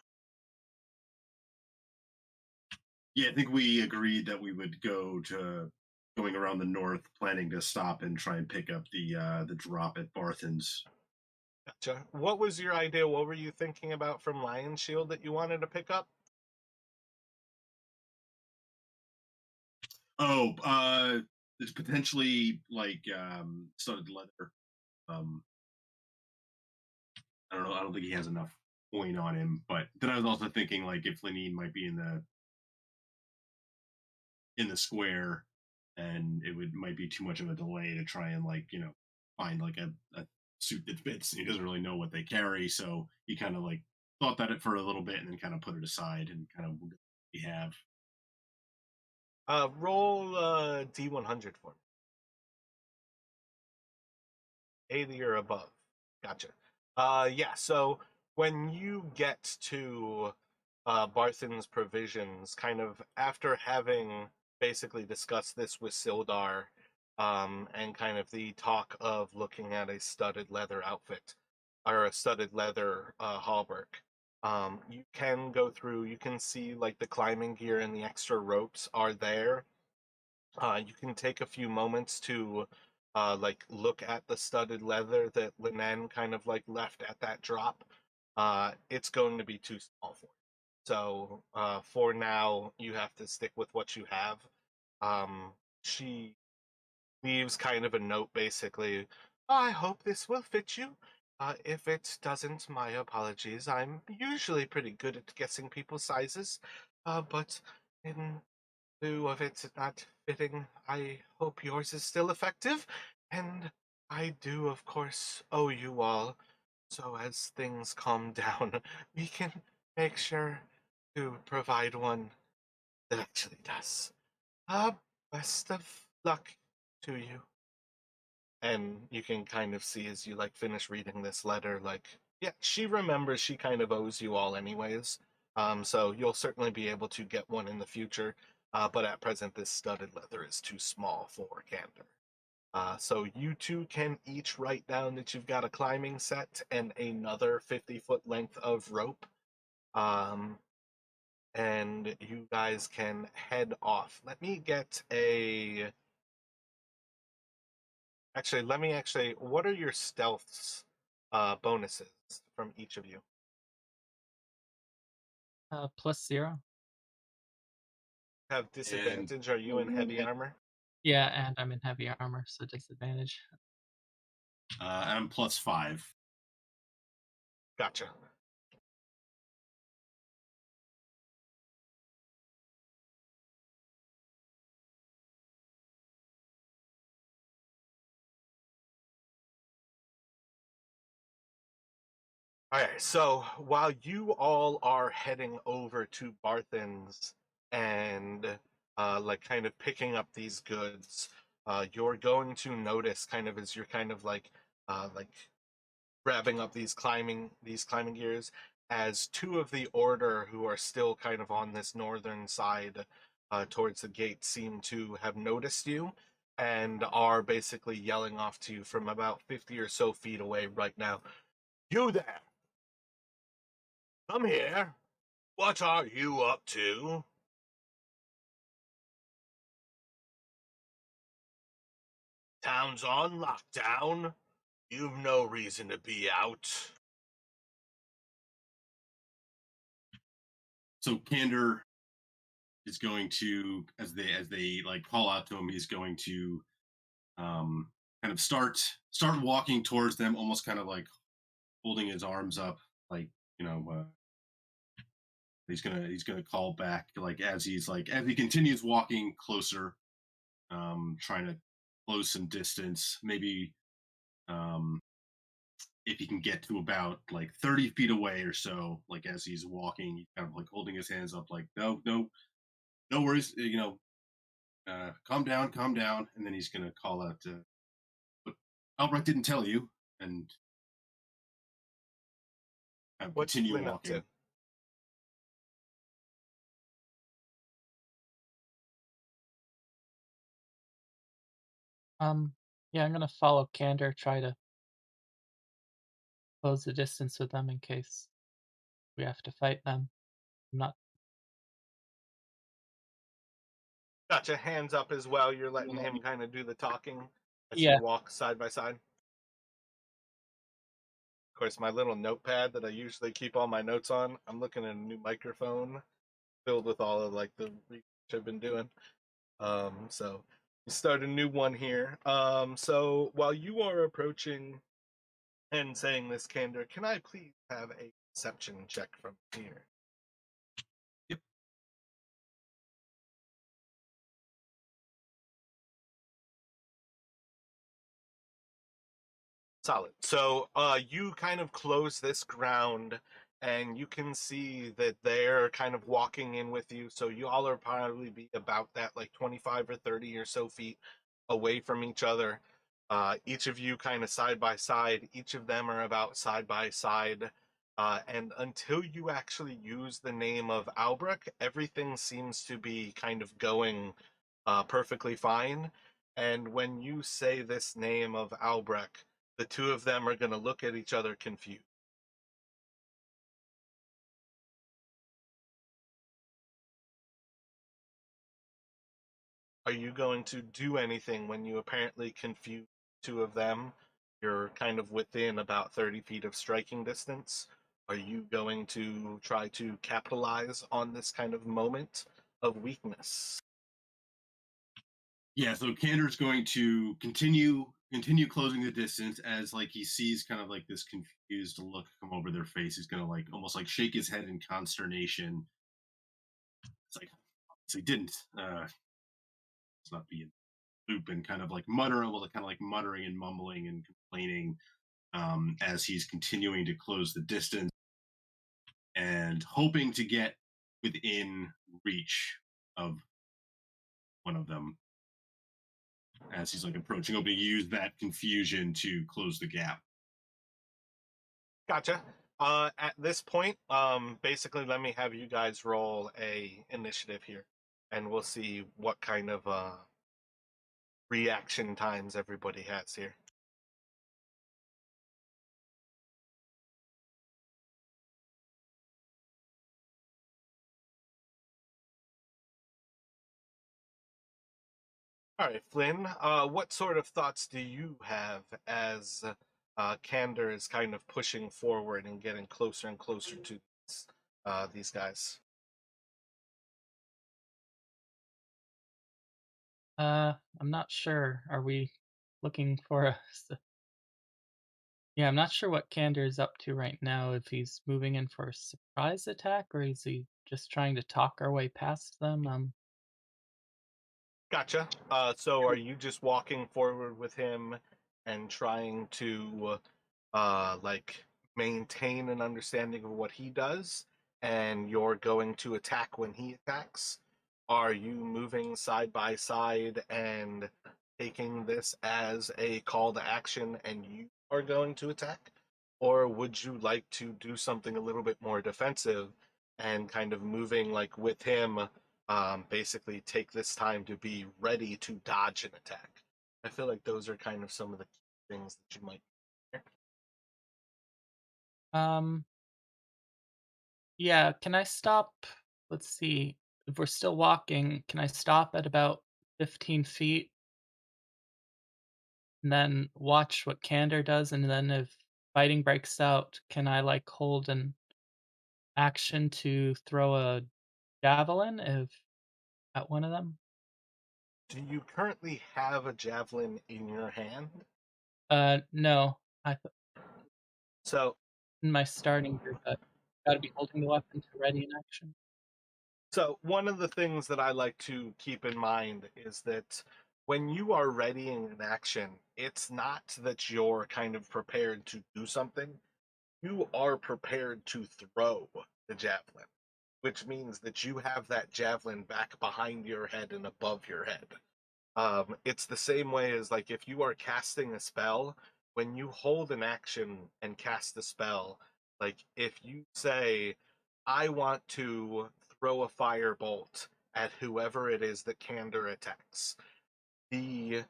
Yeah, I think we agreed that we would go to going around the north, planning to stop and try and pick up the drop at Barthen's. Gotcha. What was your idea? What were you thinking about from Lion Shield that you wanted to pick up? Oh, it's potentially like studded leather. Um, I don't know. I don't think he has enough coin on him. But then I was also thinking like if Lenine might be in the square, and it would might be too much of a delay to try and like find like a suit that fits. He doesn't really know what they carry, so he kind of like thought that it for a little bit and then kind of put it aside and kind of we have. Roll D100 for me. 80 or above. Gotcha. Yeah, so when you get to Barthen's provisions, kind of after having basically discussed this with Sildar, and kind of the talk of looking at a studded leather outfit or a studded leather hauberk, you can go through, you can see like the climbing gear and the extra ropes are there. You can take a few moments to like look at the studded leather that Linnen kind of like left at that drop. It's going to be too small for you. So for now, you have to stick with what you have. She leaves kind of a note basically. I hope this will fit you. If it doesn't, my apologies. I'm usually pretty good at guessing people's sizes, but in lieu of it not fitting, I hope yours is still effective, and I do, of course, owe you all. So as things calm down, we can make sure to provide one that actually does. Uh, Best of luck to you. And you can kind of see as you like finish reading this letter, like, yeah, she remembers she kind of owes you all anyways. So you'll certainly be able to get one in the future. But at present, this studded leather is too small for Gander. So you two can each write down that you've got a climbing set and another 50-foot length of rope. Um, and you guys can head off. Let me get a Actually, let me actually. What are your stealths bonuses from each of you? +0. Have And disadvantage? Are you in heavy armor? Yeah, and I'm in heavy armor, so disadvantage. I'm +5. Gotcha. All right. So while you all are heading over to Barthen's and like kind of picking up these goods, you're going to notice kind of as you're kind of like grabbing up these climbing gears as two of the order who are still kind of on this northern side towards the gate seem to have noticed you and are basically yelling off to you from about 50 or so feet away right now. You there, come here. What are you up to? Town's on lockdown. You've no reason to be out. So Candor is going to, as they like call out to him, he's going to kind of start walking towards them, almost kind of like holding his arms up, like he's gonna call back, like as he continues walking closer, trying to close some distance, maybe um if he can get to about like 30 feet away or so, like as he's walking, he's kind of like holding his hands up, like, no, no, no worries, calm down. And then he's going to call out, but Albrecht didn't tell you, and What's continue Flynn up to? walking. Um, yeah, I'm gonna follow Candor, try to close the distance with them in case we have to fight them. I'm not. Gotcha. Hands up as well. You're letting him kind of do the talking as you Yeah. walk side by side. Of course, my little notepad that I usually keep all my notes on, I'm looking at a new microphone filled with all of like the research I've been doing. So you start a new one here. So while you are approaching and saying this, Candor, can I please have a perception check from here? Yep. Solid. So you kind of close this ground and you can see that they're kind of walking in with you. So you all are probably be about that like 25 or 30 or so feet away from each other. Each of you kind of side by side. Each of them are about side by side. And until you actually use the name of Albrecht, everything seems to be kind of going perfectly fine. And when you say this name of Albrecht, the two of them are going to look at each other confused. Are you going to do anything when you apparently confuse two of them? You're kind of within about 30 feet of striking distance. Are you going to try to capitalize on this kind of moment of weakness? Yeah, so Candor's going to continue closing the distance as like he sees kind of like this confused look come over their face. He's gonna like almost like shake his head in consternation. It's like, so he didn't. Let's not be in loop, and kind of like muttering, well, kind of like muttering and mumbling and complaining, as he's continuing to close the distance and hoping to get within reach of one of them as he's like approaching, hoping to use that confusion to close the gap. Gotcha. At this point, basically, let me have you guys roll a initiative here, and we'll see what kind of reaction times everybody has here. All right, Flynn, what sort of thoughts do you have as Candor is kind of pushing forward and getting closer and closer to these guys? I'm not sure. Are we looking for Yeah, I'm not sure what Candor is up to right now. If he's moving in for a surprise attack, or is he just trying to talk our way past them? Gotcha. So are you just walking forward with him and trying to like maintain an understanding of what he does, and you're going to attack when he attacks? Are you moving side by side and taking this as a call to action and you are going to attack? Or would you like to do something a little bit more defensive and kind of moving like with him, basically take this time to be ready to dodge an attack? I feel like those are kind of some of the key things that you might. Um, yeah, can I stop? Let's see. If we're still walking, can I stop at about 15 feet and then watch what Candor does, and then if fighting breaks out, can I, like, hold an action to throw a javelin if at one of them? Do you currently have a javelin in your hand? No. I thought So, in my starting group, I gotta be holding the weapon to ready an action. so one of the things that I like to keep in mind is that when you are readying an action, it's not that you're kind of prepared to do something. You are prepared to throw the javelin, which means that you have that javelin back behind your head and above your head. It's the same way as like if you are casting a spell, when you hold an action and cast a spell, like if you say, I want to throw a firebolt at whoever it is that Candor attacks, the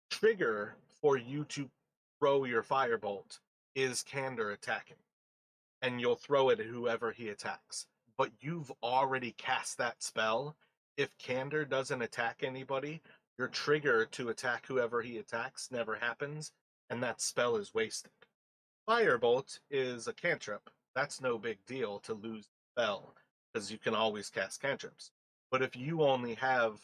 trigger for you to throw your firebolt is Candor attacking, and you'll throw it at whoever he attacks. But you've already cast that spell. If Candor doesn't attack anybody, your trigger to attack whoever he attacks never happens, and that spell is wasted. Firebolt is a cantrip. That's no big deal to lose the spell, because you can always cast cantrips. But if you only have,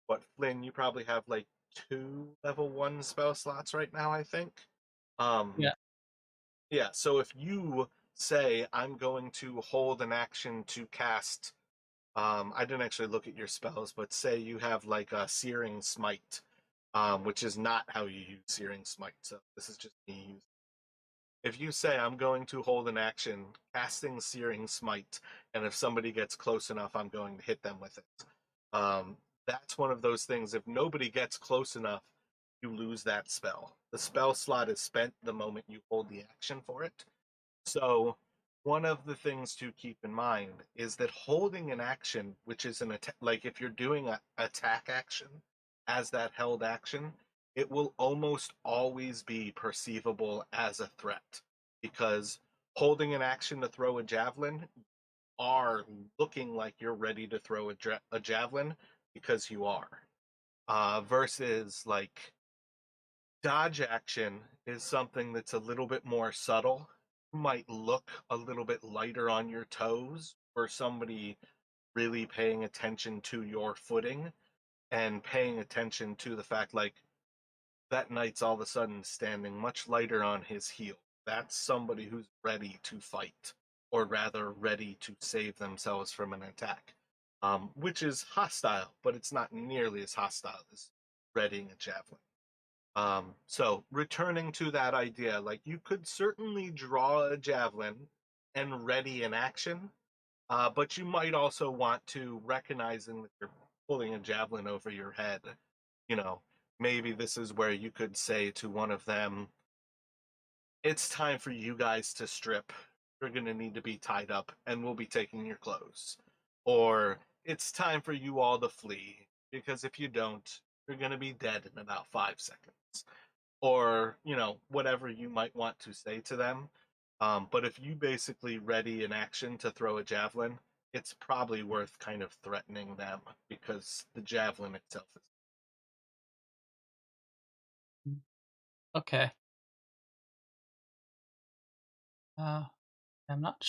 what, Flynn, you probably have like two level one spell slots right now, I think. Um, Yeah. yeah, so if you say I'm going to hold an action to cast, I didn't actually look at your spells, but say you have like a Searing Smite, which is not how you use Searing Smite. So this is just me using. If you say I'm going to hold an action casting Searing Smite, and if somebody gets close enough, I'm going to hit them with it. Um, that's one of those things. If nobody gets close enough, you lose that spell. The spell slot is spent the moment you hold the action for it. So, one of the things to keep in mind is that holding an action, which is an attack, like if you're doing an attack action as that held action, it will almost always be perceivable as a threat because holding an action to throw a javelin are looking like you're ready to throw a javelin because you are. Versus like dodge action is something that's a little bit more subtle. You might look a little bit lighter on your toes for somebody really paying attention to your footing and paying attention to the fact like that knight's all of a sudden standing much lighter on his heel. That's somebody who's ready to fight, or rather ready to save themselves from an attack, which is hostile, but it's not nearly as hostile as readying a javelin. So returning to that idea, like you could certainly draw a javelin and ready an action, but you might also want to recognizing that you're pulling a javelin over your head. You know, maybe this is where you could say to one of them, "It's time for you guys to strip. You're going to need to be tied up, and we'll be taking your clothes." Or it's time for you all to flee because if you don't, you're going to be dead in about 5 seconds or whatever you might want to say to them. But if you basically ready an action to throw a javelin, it's probably worth kind of threatening them because the javelin itself is. Mm, okay. Uh, I'm not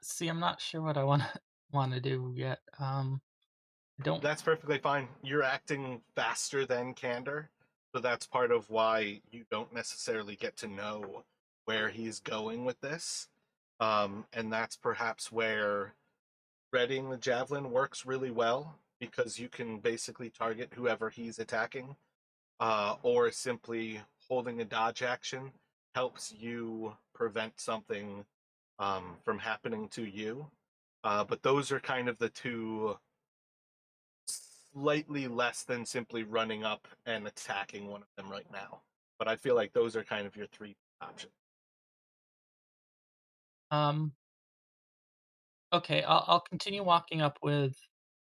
see, I'm not sure what I wanna wanna do yet. I don't That's perfectly fine. You're acting faster than Candor, so that's part of why you don't necessarily get to know where he's going with this. And that's perhaps where readying the javelin works really well because you can basically target whoever he's attacking, or simply holding a dodge action helps you prevent something from happening to you. But those are kind of the two slightly less than simply running up and attacking one of them right now. But I feel like those are kind of your three options. um, okay, I'll continue walking up with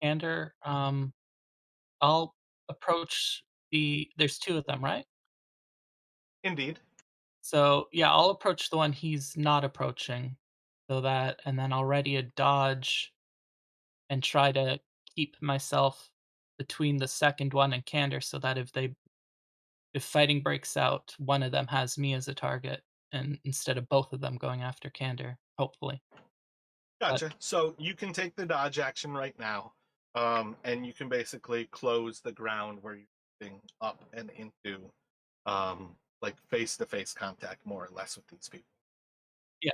Candor. I'll approach there's 2 of them, right? Indeed. So, yeah, I'll approach the one he's not approaching, so that and then I'll ready a dodge and try to keep myself between the second one and Candor so that if they if fighting breaks out, one of them has me as a target, and instead of both of them going after Candor, hopefully. But Gotcha. So you can take the dodge action right now, and you can basically close the ground where you're moving up and into, like face-to-face contact, more or less, with these people. yeah,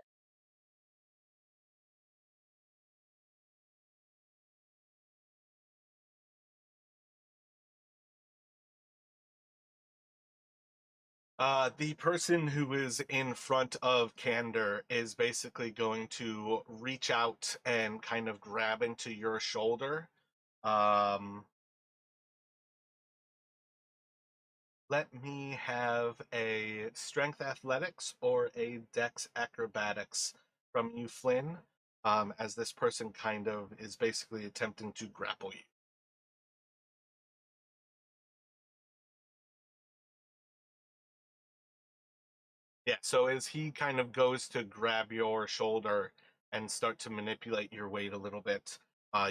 The person who is in front of Candor is basically going to reach out and kind of grab into your shoulder. Um, Let me have a strength athletics or a dex acrobatics from you, Flynn, as this person kind of is basically attempting to grapple you. Yeah, so as he kind of goes to grab your shoulder and start to manipulate your weight a little bit,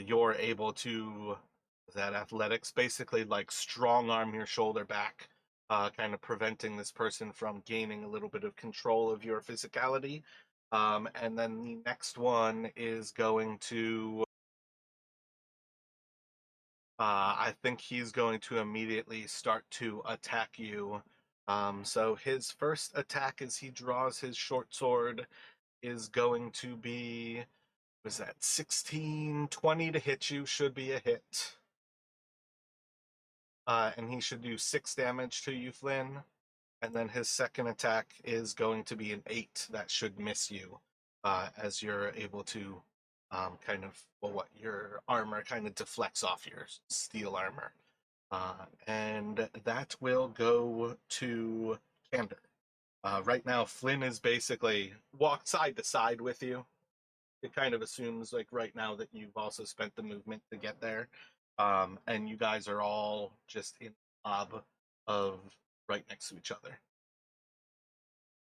you're able to, that athletics, basically like strong arm your shoulder back, kind of preventing this person from gaining a little bit of control of your physicality. And then the next one is going to, I think he's going to immediately start to attack you. So his first attack as he draws his short sword is going to be, was that 16, 20 to hit you, should be a hit. And he should do 6 damage to you, Flynn. And then his second attack is going to be an 8 that should miss you, as you're able to kind of, well, what, your armor kind of deflects off your steel armor. And that will go to Candor. Right now, Flynn is basically walked side to side with you. It kind of assumes, like, right now that you've also spent the movement to get there. And you guys are all just in the mob of right next to each other.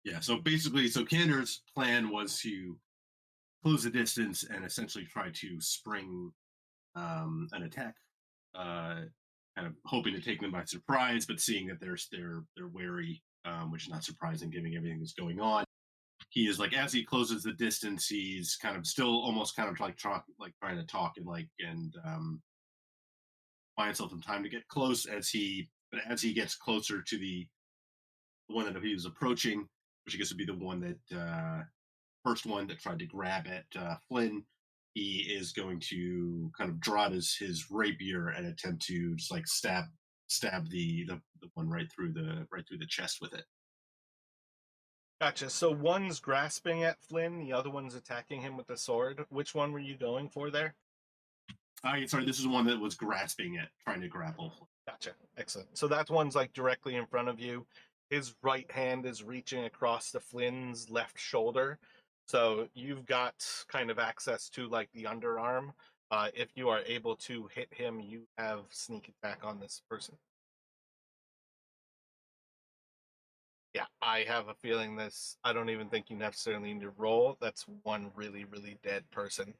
Yeah. So basically, so Candor's plan was to close the distance and essentially try to spring an attack, uh, kind of hoping to take them by surprise, but seeing that they're wary, which is not surprising given everything that's going on. He is like, as he closes the distance, he's kind of still almost kind of like trying to talk and buy himself some time to get close but as he gets closer to the one that he was approaching, which I guess would be the one that first one that tried to grab at Flynn. He is going to kind of draw out his rapier and attempt to just like stab the one right through the chest with it. Gotcha. So one's grasping at Flynn, the other one's attacking him with the sword. Which one were you going for there? Sorry, this is the one that was grasping it, trying to grapple. Gotcha. Excellent. So that one's like directly in front of you. His right hand is reaching across the Flynn's left shoulder. So you've got kind of access to like the underarm. If you are able to hit him, you have sneak attack on this person. Yeah, I have a feeling this. I don't even think you necessarily need to roll. That's one really, really dead person.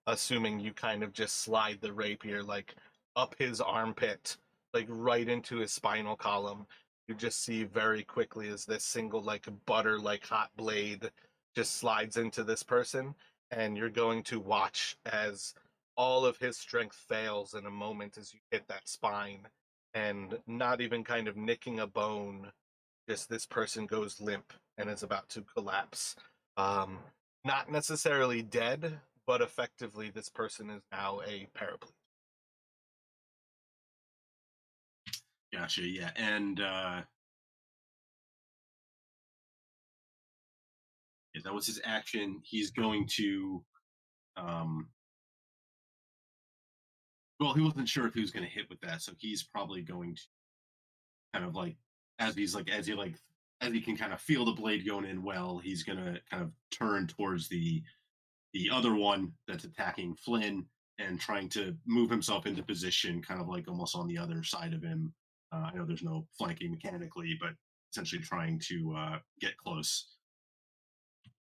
Assuming you kind of just slide the rapier like up his armpit, like right into his spinal column. You just see very quickly as this single like butter like hot blade just slides into this person, and you're going to watch as all of his strength fails in a moment as you hit that spine, and not even kind of nicking a bone, just this person goes limp and is about to collapse. Um, Not necessarily dead, but effectively this person is now a paraplegic. Gotcha. Yeah, and yeah, that was his action. He's going to. Um, well, he wasn't sure if he was going to hit with that, so he's probably going to kind of like as he can kind of feel the blade going in well, he's gonna kind of turn towards the other one that's attacking Flynn and trying to move himself into position, kind of like almost on the other side of him. I know there's no flanking mechanically, but essentially trying to get close.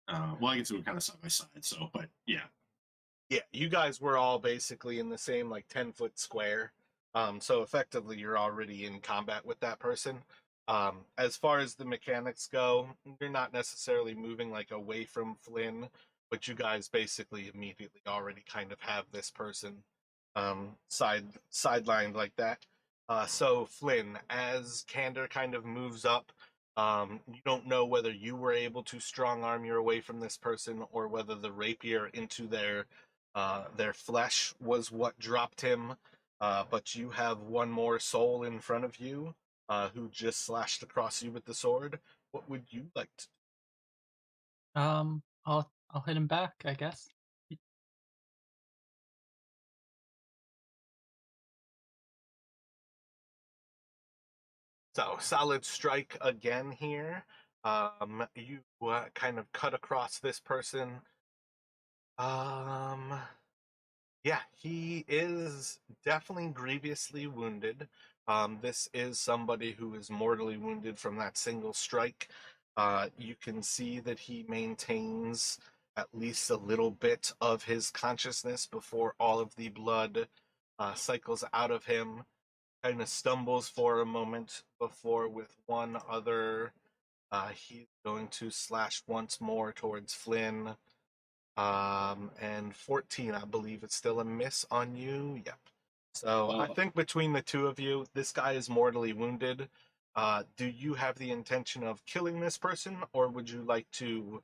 Well, I guess we're kind of side by side. So, but yeah, Yeah, you guys were all basically in the same like 10-foot square. So effectively, you're already in combat with that person. As far as the mechanics go, you're not necessarily moving like away from Flynn, but you guys basically immediately already kind of have this person sidelined like that. So Flynn, as Candor kind of moves up, you don't know whether you were able to strong arm your way from this person or whether the rapier into their flesh was what dropped him. But you have one more soul in front of you who just slashed across you with the sword. What would you like to? I'll hit him back, I guess. So solid strike again here. You kind of cut across this person. Um, Yeah, he is definitely grievously wounded. This is somebody who is mortally wounded from that single strike. You can see that he maintains at least a little bit of his consciousness before all of the blood cycles out of him. Kind of stumbles for a moment before, with one other, he's going to slash once more towards Flynn. And 14, I believe it's still a miss on you. Yep. So I Uh, think between the two of you, this guy is mortally wounded. Do you have the intention of killing this person, or would you like to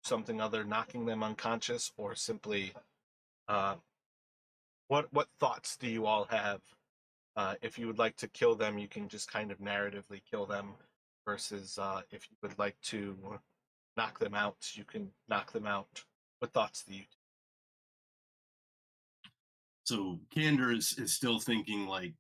something other, knocking them unconscious, or simply uh, what thoughts do you all have? If you would like to kill them, you can just kind of narratively kill them. Versus if you would like to knock them out, you can knock them out. What thoughts do you? so Candor is still thinking like,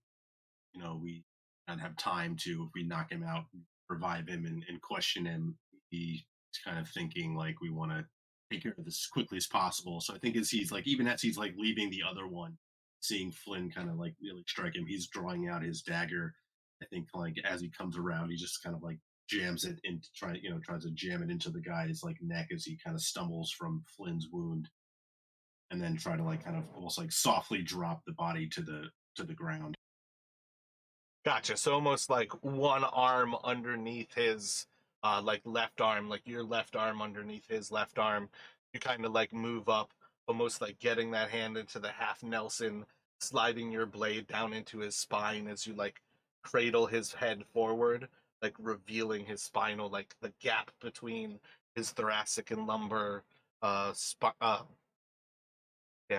we don't have time to, if we knock him out, revive him and question him. He's kind of thinking like we want to take care of this as quickly as possible. So I think as he's like, even as he's like leaving the other one, seeing Flynn kind of like nearly strike him, he's drawing out his dagger. I think like as he comes around, he just kind of like jams it into tries to jam it into the guy's like neck as he kind of stumbles from Flynn's wound, and then try to like kind of almost like softly drop the body to the ground. Gotcha. So almost like one arm underneath his like left arm, like your left arm underneath his left arm. You kind of like move up, almost like getting that hand into the half Nelson, sliding your blade down into his spine as you like cradle his head forward, like revealing his spinal, like the gap between his thoracic and lumbar damn,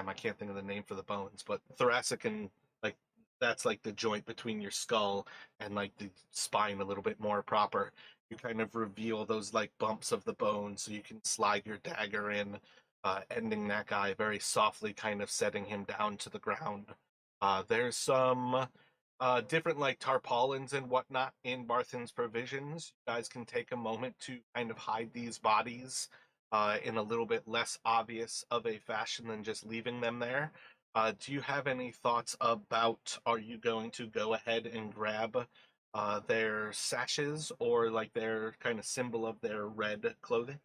I can't think of the name for the bones, but thoracic and like that's like the joint between your skull and like the spine a little bit more proper. You kind of reveal those like bumps of the bone so you can slide your dagger in, ending that guy very softly, kind of setting him down to the ground. There's some different like tarpaulins and whatnot in Barthen's provisions. You guys can take a moment to kind of hide these bodies in a little bit less obvious of a fashion than just leaving them there. Do you have any thoughts about, are you going to go ahead and grab their sashes or like their kind of symbol of their red clothing?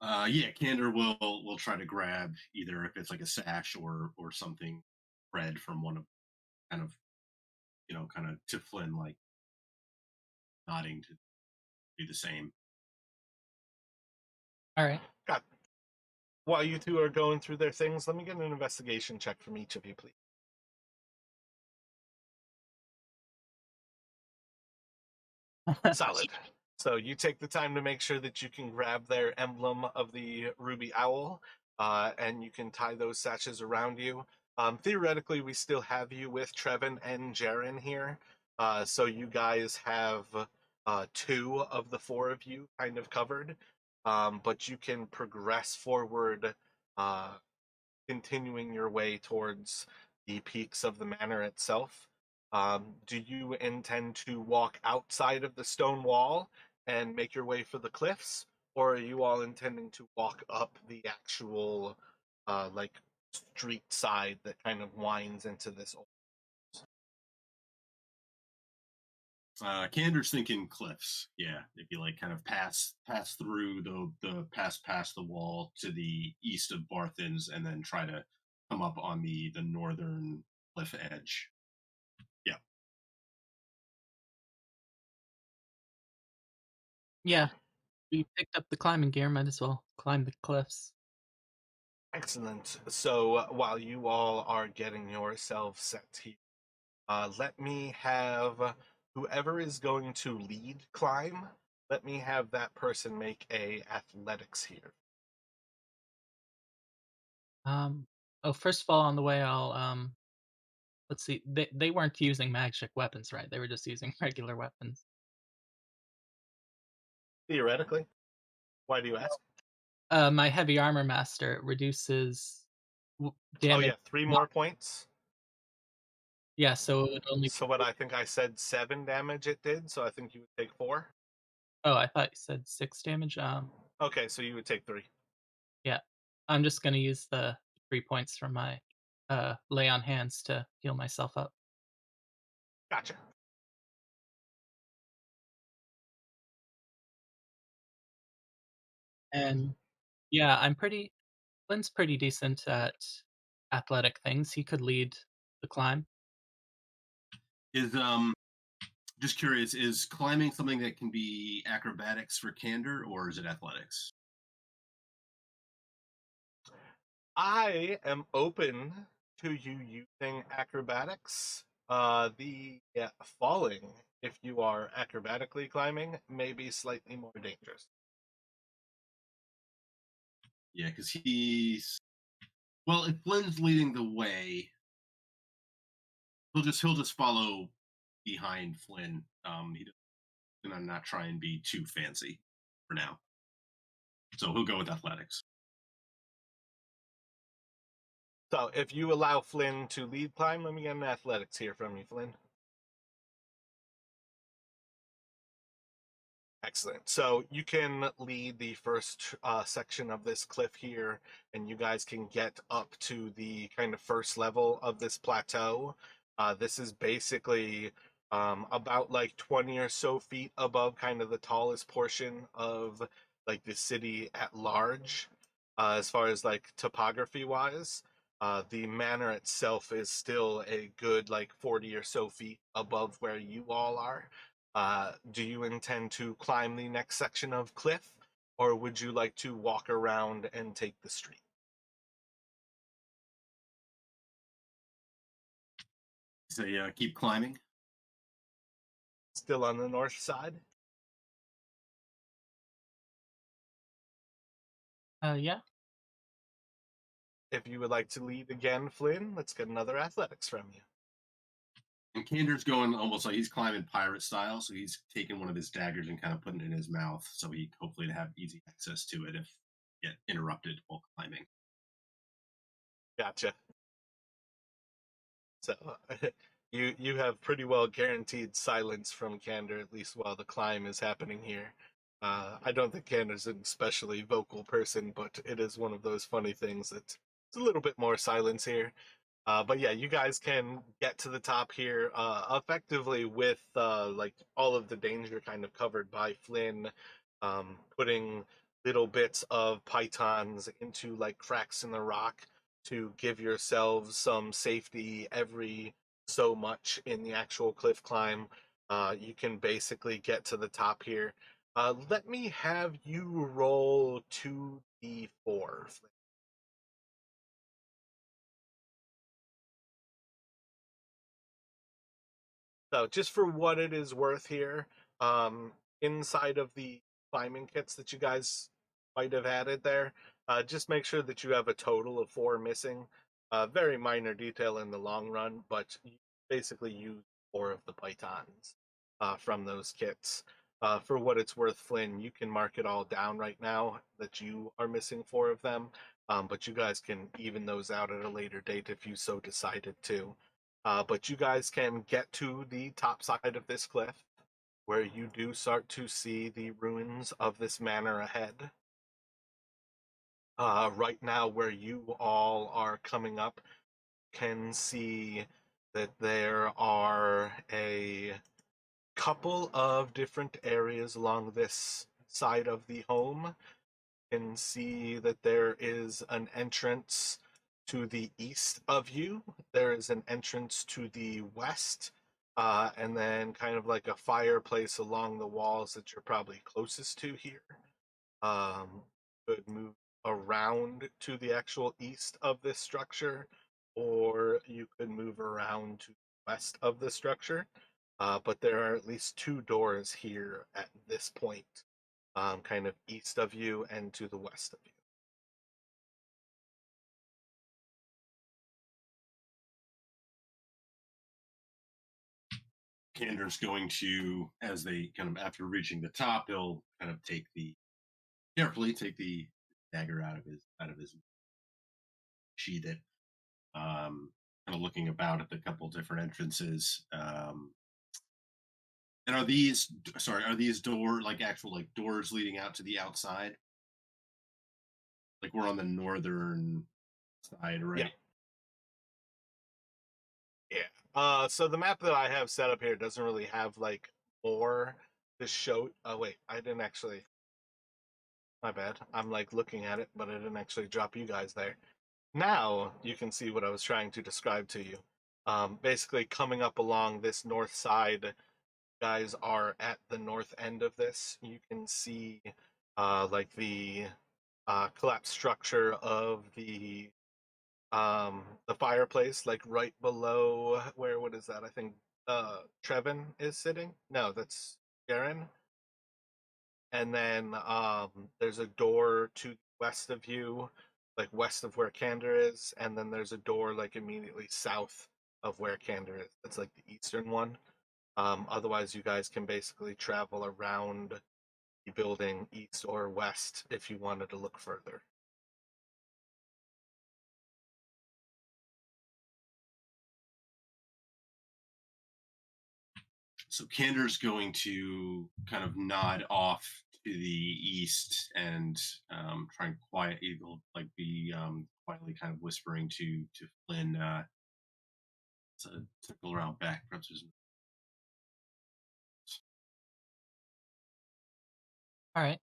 Yeah, Candor will try to grab either if it's like a sash or something red from one of kind of kind of to Flynn, like nodding to do the same. All right. God, while you two are going through their things, let me get an investigation check from each of you, please. Solid. So you take the time to make sure that you can grab their emblem of the ruby owl, and you can tie those sashes around you. Theoretically, we still have you with Trevin and Jaren here, so you guys have two of the four of you kind of covered, but you can progress forward, uh, continuing your way towards the peaks of the manor itself. Do you intend to walk outside of the stone wall and make your way for the cliffs, or are you all intending to walk up the actual like street side that kind of winds into this? Candor's thinking cliffs. Yeah, if you like kind of pass through the pass past the wall to the east of Barthen's, and then try to come up on the northern cliff edge. Yeah. Yeah, we picked up the climbing gear. Might as well climb the cliffs. Excellent. So while you all are getting yourselves set here, let me have whoever is going to lead climb. Let me have that person make a athletics here. Um. Oh, first of all, on the way, I'll let's see. They weren't using magic weapons, right? They were just using regular weapons. Theoretically, why do you ask? My heavy armor master reduces Oh damage. yeah, 3 more points. Yeah, so it would only So what I think I said 7 damage it did. So I think you would take 4. Oh, I thought you said 6 damage. Okay, so you would take 3. Yeah. I'm just gonna use the 3 points from my, lay on hands to heal myself up. Gotcha. And, yeah, Lynn's pretty decent at athletic things. He could lead the climb. Is just curious, is climbing something that can be acrobatics for candor, or is it athletics? I am open to you using acrobatics. The falling, if you are acrobatically climbing, may be slightly more dangerous. Yeah, because he's well, if Flynn's leading the way, he'll just follow behind Flynn. He's gonna not try and be too fancy for now, so he'll go with athletics. So if you allow Flynn to lead climb, let me get an athletics here from you, Flynn. Excellent. So you can lead the first section of this cliff here, and you guys can get up to the kind of first level of this plateau. This is basically about like 20 or so feet above kind of the tallest portion of like the city at large, as far as like topography wise. The manor itself is still a good like 40 or so feet above where you all are. Do you intend to climb the next section of cliff, or would you like to walk around and take the street? So yeah, keep climbing. Still on the north side? Yeah. If you would like to lead again, Flynn, let's get another athletics from you. And Candor's going almost like he's climbing pirate style, so he's taking one of his daggers and kind of putting it in his mouth, so he hopefully to have easy access to it if get interrupted while climbing. Gotcha. So you have pretty well guaranteed silence from Candor, at least while the climb is happening here. I don't think Candor's an especially vocal person, but it is one of those funny things that it's a little bit more silence here. But yeah, you guys can get to the top here effectively with like all of the danger kind of covered by Flynn, putting little bits of pythons into like cracks in the rock to give yourselves some safety every so much in the actual cliff climb. You can basically get to the top here. Let me have you roll 2d4, Flynn. So just for what it is worth here, um, inside of the climbing kits that you guys might have added there, just make sure that you have a total of 4 missing. Very minor detail in the long run, but you basically use 4 of the pythons from those kits. For what it's worth, Flynn, you can mark it all down right now that you are missing 4 of them, but you guys can even those out at a later date if you so decided to. But you guys can get to the top side of this cliff where you do start to see the ruins of this manor ahead. Right now, where you all are coming up, can see that there are a couple of different areas along this side of the home. Can see that there is an entrance To the east of you, there is an entrance to the west, and then kind of like a fireplace along the walls that you're probably closest to here. Could move around to the actual east of this structure, or you could move around to the west of the structure. But there are at least two doors here at this point, kind of east of you and to the west of you. Kander's going to, as they kind of after reaching the top, he'll kind of carefully take the dagger out of his sheath it. Kind of looking about at the couple different entrances. And are these actual like doors leading out to the outside? Like we're on the northern side, Yeah, right? yeah. So the map that I have set up here doesn't really have like more to show. Oh wait, I didn't actually. My bad. I'm like looking at it, but I didn't actually drop you guys there. Now you can see what I was trying to describe to you. Basically, coming up along this north side, guys are at the north end of this. You can see like the collapsed structure of the fireplace, like right below where what is that? I think Trevin is sitting. No, that's Garen. And then there's a door to the west of you, like west of where Candor is, and then there's a door like immediately south of where Candor is. That's like the eastern one. Otherwise, you guys can basically travel around the building east or west if you wanted to look further. So Kander's going to kind of nod off to the east and try and like be quietly kind of whispering to Flynn to circle around back. Perhaps there's All right.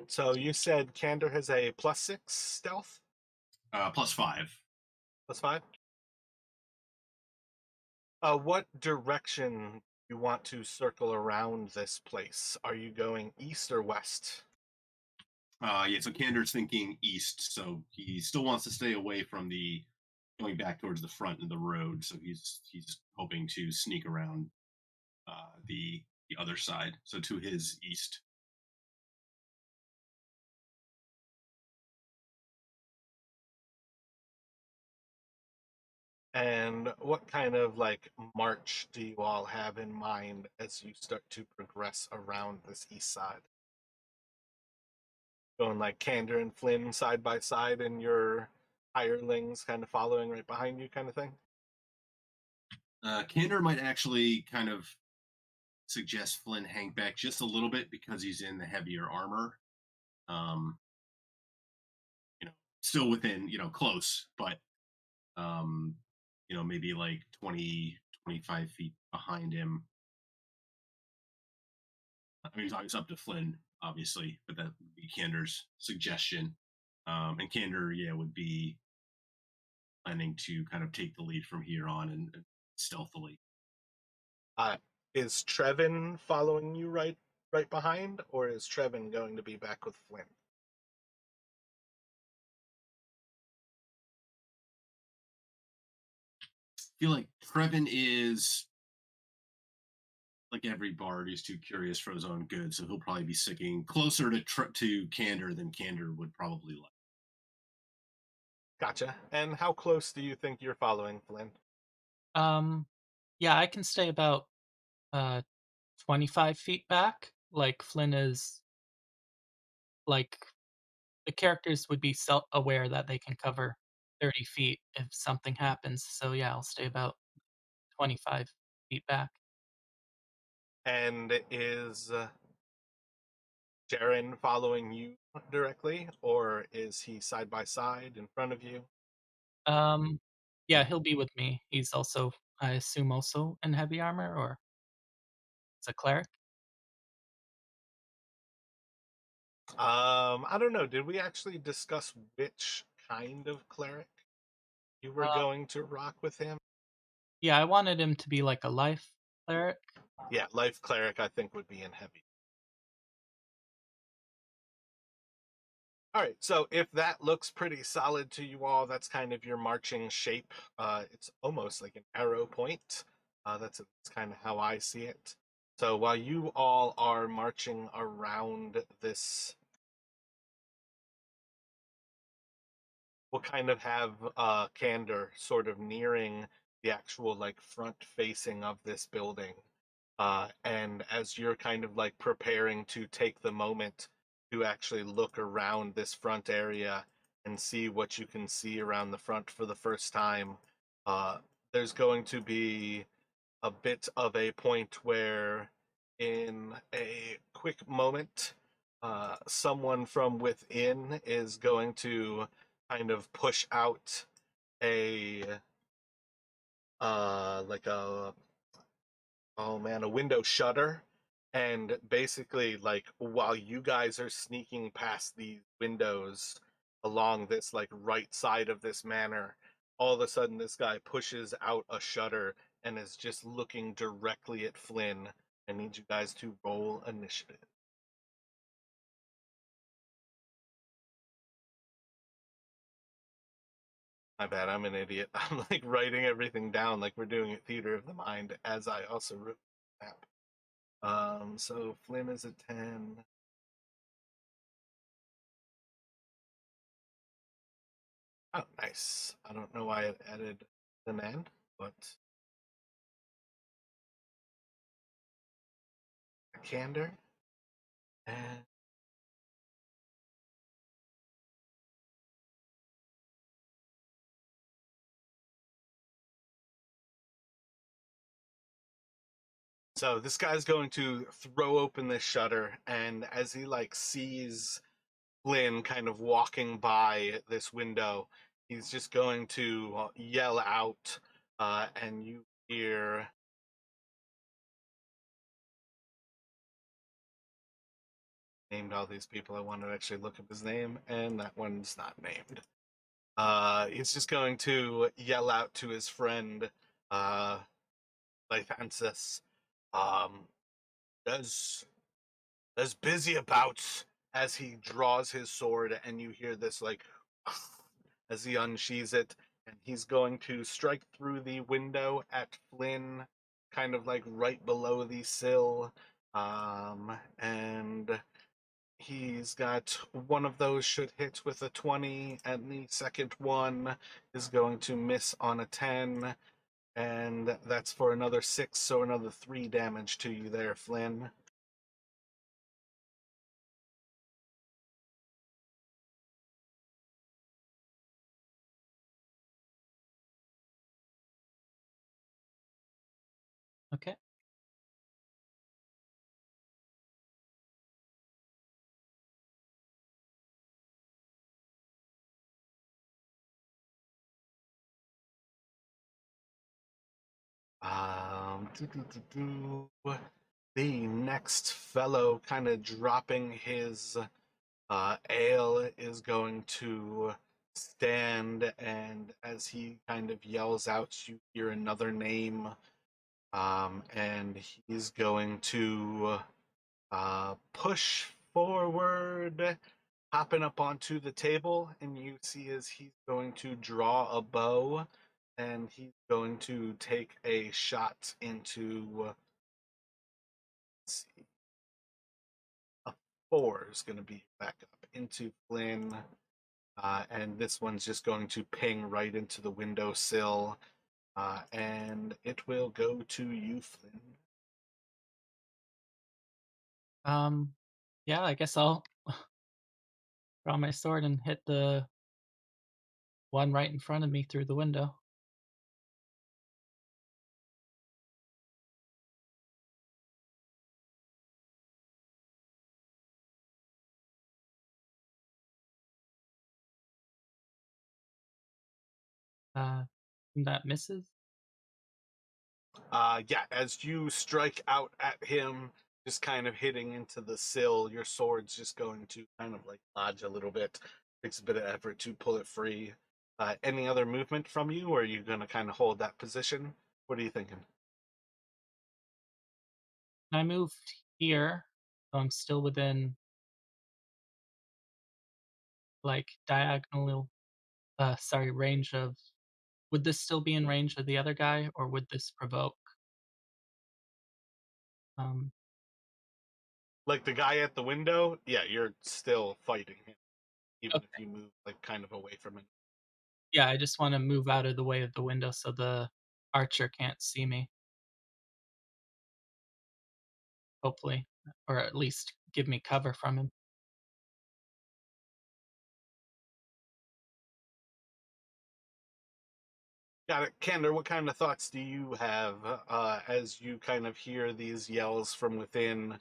So you said Candor has a +6 stealth, +5. +5. What direction you want to circle around this place? Are you going east or west? Yeah, so Kander's thinking east, so he still wants to stay away from the going back towards the front of the road. So he's hoping to sneak around the other side, so to his east. And what kind of like march do you all have in mind as you start to progress around this east side? Going like Candor and Flynn side by side and your hirelings kind of following right behind you kind of thing? Kander might actually kind of suggest Flynn hang back just a little bit because he's in the heavier armor. Um, still within, close, but maybe like 20, 25 feet behind him. I mean, it's up to Flynn, obviously, but that would be Kander's suggestion. And Kander, yeah, would be planning to kind of take the lead from here on and stealthily. Uh, is Trevin following you right behind, or is Trevin going to be back with Flynn? I feel like Trevin is like every bard. He's too curious for his own good, so he'll probably be sticking closer to Kander than Kander would probably like. Gotcha. And how close do you think you're following Flynn? Um, yeah, I can stay about uh 25 feet back. Like Flynn is like the characters would be self-aware that they can cover 30 feet if something happens. So yeah, I'll stay about 25 feet back. And is Jaren following you directly, or is he side by side in front of you? Um, yeah, he'll be with me. He's also, I assume, also in heavy armor, or it's a cleric. I don't know. Did we actually discuss which kind of cleric you were Uh, going to rock with him? yeah, I wanted him to be like a life cleric. Yeah, life cleric I think would be in heavy. All right, so if that looks pretty solid to you all, that's kind of your marching shape. It's almost like an arrow point. That's kind of how I see it. So while you all are marching around this, we'll kind of have Candor sort of nearing the actual like front facing of this building. And as you're kind of like preparing to take the moment to actually look around this front area and see what you can see around the front for the first time, uh, there's going to be a bit of a point where, in a quick moment, someone from within is going to kind of push out a like a oh man, a window shutter. And basically, like, while you guys are sneaking past these windows along this, like, right side of this manor, all of a sudden this guy pushes out a shutter and is just looking directly at Flynn. I need you guys to roll initiative. My bad, I'm an idiot. I'm like writing everything down like we're doing at Theater of the Mind as I also wrote the map. So Flynn is a 10. Oh, nice. I don't know why it added an N, but a candor. And so this guy's going to throw open this shutter, and as he like sees Flynn kind of walking by this window, he's just going to yell out, and you hear named all these people. I wanted to actually look up his name, and that one's not named. He's just going to yell out to his friend, uh, Lythansis, um, there's busy about, as he draws his sword, and you hear this like as he unsheathes it, and he's going to strike through the window at Flynn, kind of like right below the sill, and he's got one of those should hit with a 20, and the second one is going to miss on a 10, and that's for another 6, so another 3 damage to you there, Flynn. Okay. The next fellow kind of dropping his ale is going to stand, and as he kind of yells out, you hear another name, and he's going to push forward, hopping up onto the table, and you see as he's going to draw a bow, and he's going to take a shot into, let's see, a 4 is going to be back up into Flynn, and this one's just going to ping right into the windowsill, and it will go to you, Flynn. Um, yeah, I guess I'll draw my sword and hit the one right in front of me through the window. And that misses. Yeah, as you strike out at him, just kind of hitting into the sill, your sword's just going to kind of like lodge a little bit. takes a bit of effort to pull it free. Any other movement from you, or are you going to kind of hold that position? What are you thinking? I moved here, so I'm still within like diagonal range of would this still be in range of the other guy or would this provoke? Um Like the guy at the window, yeah, you're still fighting him, even if okay. you move like kind of away from it. Yeah, I just want to move out of the way of the window so the archer can't see me, hopefully, or at least give me cover from him. Got it. Candor, what kind of thoughts do you have as you kind of hear these yells from within,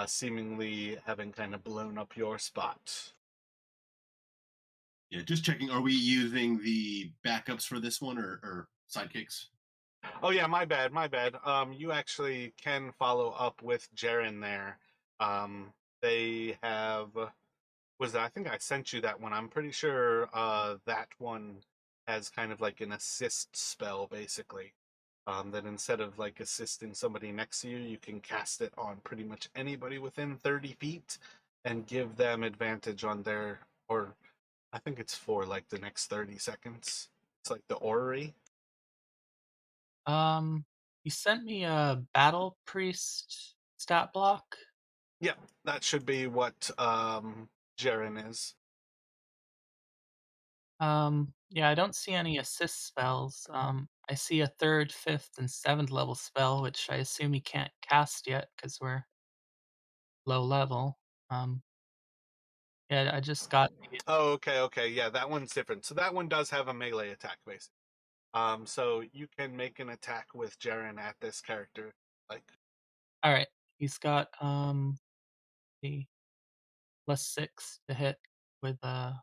seemingly having kind of blown up your spot? Yeah, just checking. Are we using the backups for this one or sidekicks? Oh yeah, my bad, my bad. You actually can follow up with Jaren there. They have I think I sent you that one. I'm pretty sure that one has kind of like an assist spell basically. That instead of like assisting somebody next to you, you can cast it on pretty much anybody within 30 feet and give them advantage on their, or I think it's for like the next 30 seconds. It's like the orrery. Um you sent me a battle priest stat block. Yeah, that should be what Jaren is. Yeah, I don't see any assist spells. I see a third, fifth, and seventh level spell, which I assume he can't cast yet because we're low level. Um, yeah, I just got the Oh, okay, okay. Yeah, that one's different. So that one does have a melee attack basically. So you can make an attack with Jaren at this character. Like, all right. He's got the +6 to hit with a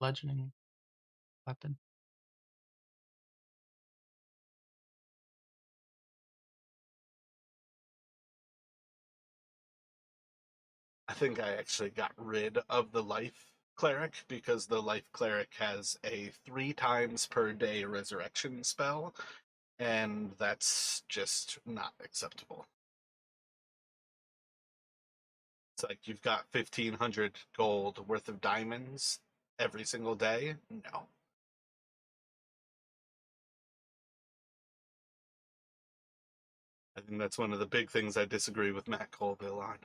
bludgeoning weapon. I think I actually got rid of the life cleric because the life cleric has a 3 times per day resurrection spell, and that's just not acceptable. It's like you've got 1,500 gold worth of diamonds every single day. No. I think that's one of the big things I disagree with Matt Colville on.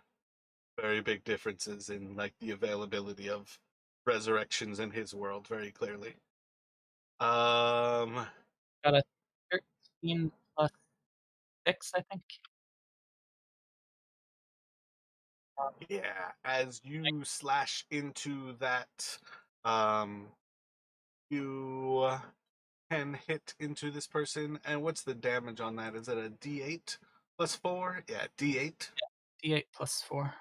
Very big differences in like the availability of resurrections in his world, very clearly. Um, Got a 13 +6, I think. yeah, as you slash into that, um, you can hit into this person. And what's the damage on that? Is it a D8 plus 4? Yeah, D8. D8 +4.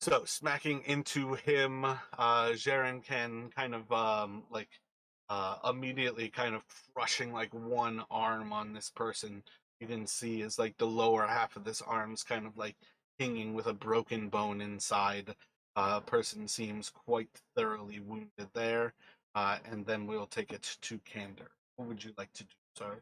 So smacking into him, Jaren can kind of immediately kind of crushing like one arm on this person. You can see is like the lower half of this arm's kind of like hanging with a broken bone inside. Person seems quite thoroughly wounded there. And then we'll take it to Candor. What would you like to do, sir?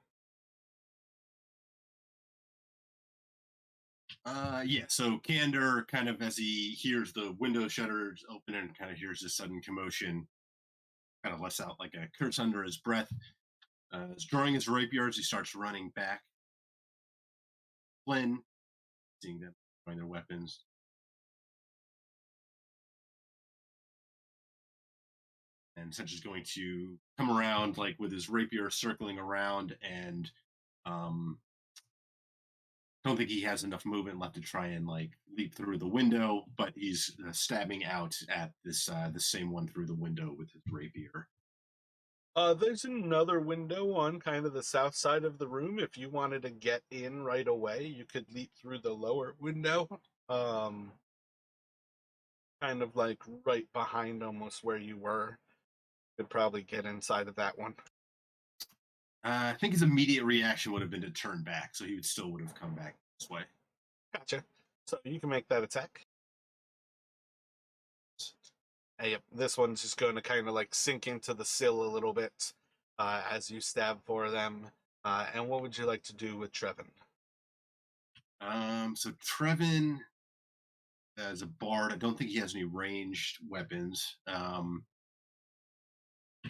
Yeah. So Candor, kind of as he hears the window shutters open and kind of hears this sudden commotion, kind of lets out like a curse under his breath. Is drawing his rapier as he starts running back. Flynn, seeing them drawing their weapons, and Cinch is going to come around like with his rapier circling around, and um, don't think he has enough movement left to try and like leap through the window, but he's stabbing out at this the same one through the window with his rapier. There's another window on kind of the south side of the room. If you wanted to get in right away, you could leap through the lower window. Um, Kind of like right behind almost where you were. could probably get inside of that one. I think his immediate reaction would have been to turn back, so he would have come back this way. Gotcha. So you can make that attack. Yep, this one's just going to kind of like sink into the sill a little bit as you stab for them. And what would you like to do with Trevin? So Trevin, as a bard, I don't think he has any ranged weapons.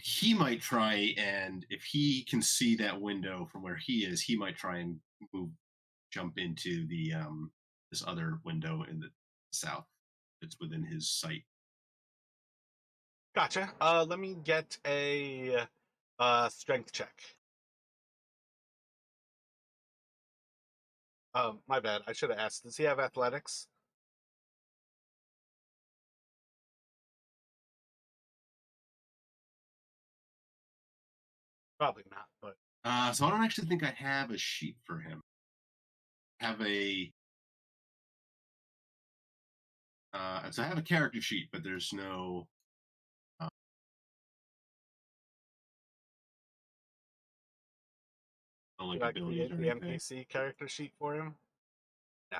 He might try, and if he can see that window from where he is, he might try and jump into the this other window in the south that's within his sight. Gotcha. Let me get a strength check. My bad. I should have asked. Does he have athletics? Probably not, but So I don't actually think I have a sheet for him. I have so I have a character sheet, but there's no. Like did I abilities create or the anything. NPC character sheet for him? No.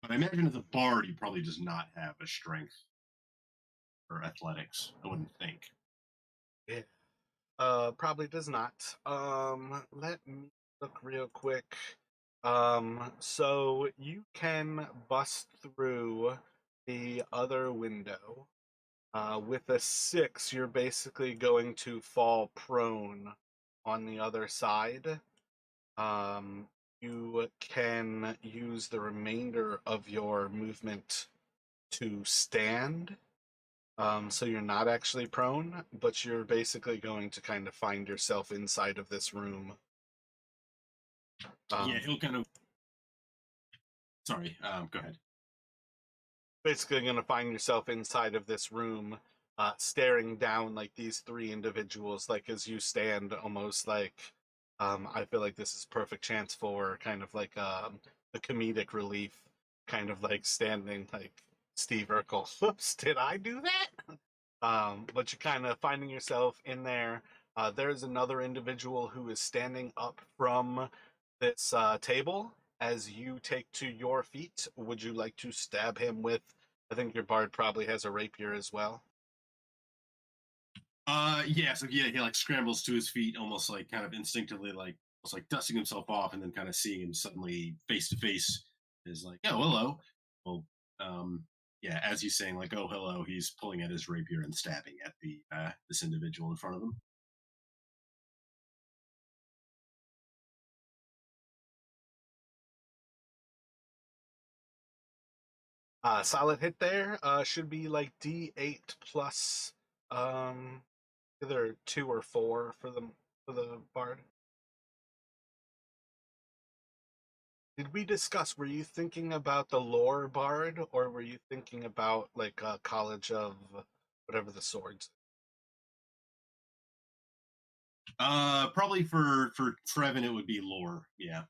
But I imagine as a bard, he probably does not have a strength or athletics. I wouldn't think. Yeah. Probably does not. Let me look real quick. So you can bust through the other window. With a 6, you're basically going to fall prone on the other side. Um, you can use the remainder of your movement to stand. So you're not actually prone, but you're basically going to kind of find yourself inside of this room. Yeah, he'll kind of. Sorry, go ahead. Basically going to find yourself inside of this room, staring down like these three individuals, like as you stand, almost like I feel like this is perfect chance for kind of like a comedic relief, kind of like standing like Steve Urkel. Whoops, did I do that? But you're kind of finding yourself in there. There's another individual who is standing up from this table as you take to your feet. Would you like to stab him with? I think your bard probably has a rapier as well. Yeah, so he like scrambles to his feet, almost like kind of instinctively, like almost like dusting himself off, and then kind of seeing him suddenly face to face is like, oh, hello. Well, yeah, as he's saying like, oh, hello, he's pulling at his rapier and stabbing at the this individual in front of him. Solid hit there. Should be like D8 plus either 2 or 4 for the bard. Did we discuss? Were you thinking about the lore bard, or were you thinking about like a college of whatever the swords? Probably for Trevin, it would be lore. Yeah,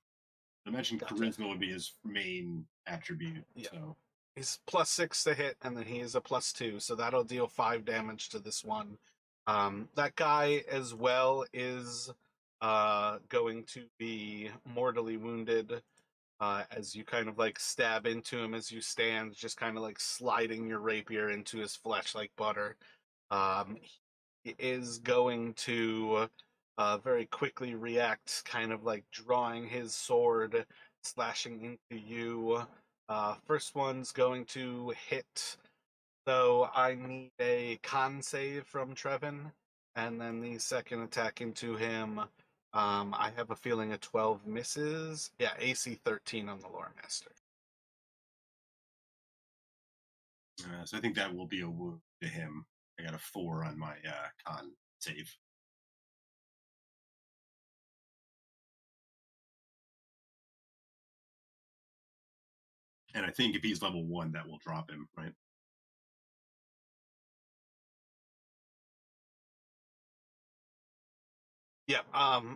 I mentioned Gotcha. charisma would be his main attribute. Yeah. So He's +6 to hit, and then he is a +2, so that'll deal 5 damage to this one. That guy as well is going to be mortally wounded as you kind of like stab into him as you stand, just kind of like sliding your rapier into his flesh like butter. He is going to very quickly react, kind of like drawing his sword, slashing into you. First one's going to hit, so I need a con save from Trevin, and then the second attack into him. I have a feeling a 12 misses. Yeah, AC 13 on the Lore Master. so I think that will be a wound to him. I got a 4 on my con save. And I think if he's level 1, that will drop him, right? Yeah,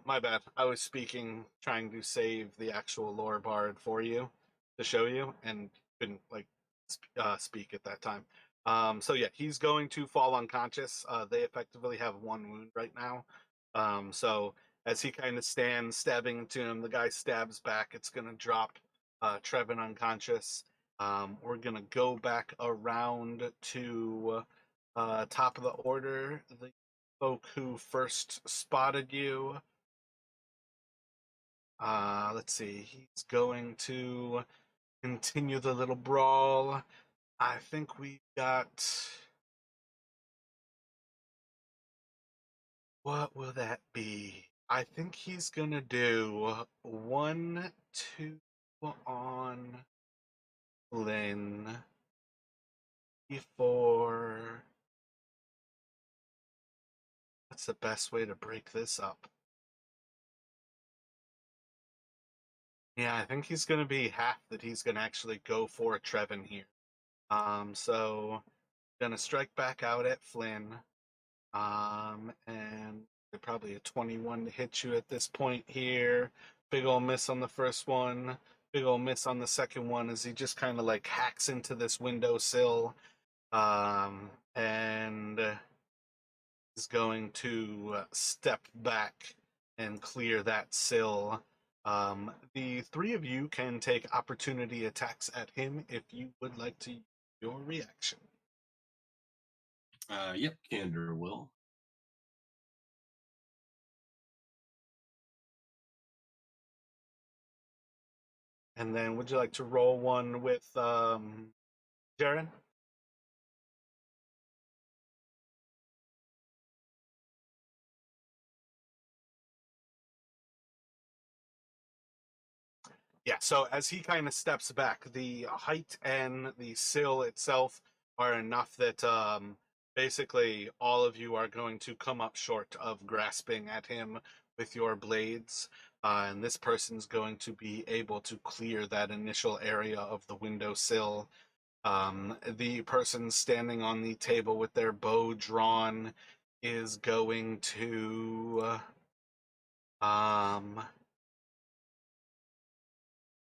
my bad. I was speaking, trying to save the actual lore bard for you to show you, and couldn't like speak at that time. So yeah, he's going to fall unconscious. They effectively have one wound right now. So as he kind of stands stabbing into him, the guy stabs back. It's gonna drop Trevin unconscious. We're gonna go back around to top of the order. The folk who first spotted you. Let's see. He's going to continue the little brawl. I think we got. What will that be? I think he's gonna do 1, 2 on Lynn, 4. What's the best way to break this up? Yeah, I think he's gonna be half that he's gonna actually go for Trevin here. So gonna strike back out at Flynn. And probably a 21 to hit you at this point here. Big ol' miss on the first one. Big ol' miss on the second one as he just kind of like hacks into this windowsill. And is going to step back and clear that sill. The three of you can take opportunity attacks at him if you would like to use your reaction. Yep, Candor will. And then would you like to roll one with Jaren? Yeah, so as he kind of steps back, the height and the sill itself are enough that basically all of you are going to come up short of grasping at him with your blades. And this person's going to be able to clear that initial area of the windowsill. The person standing on the table with their bow drawn is going to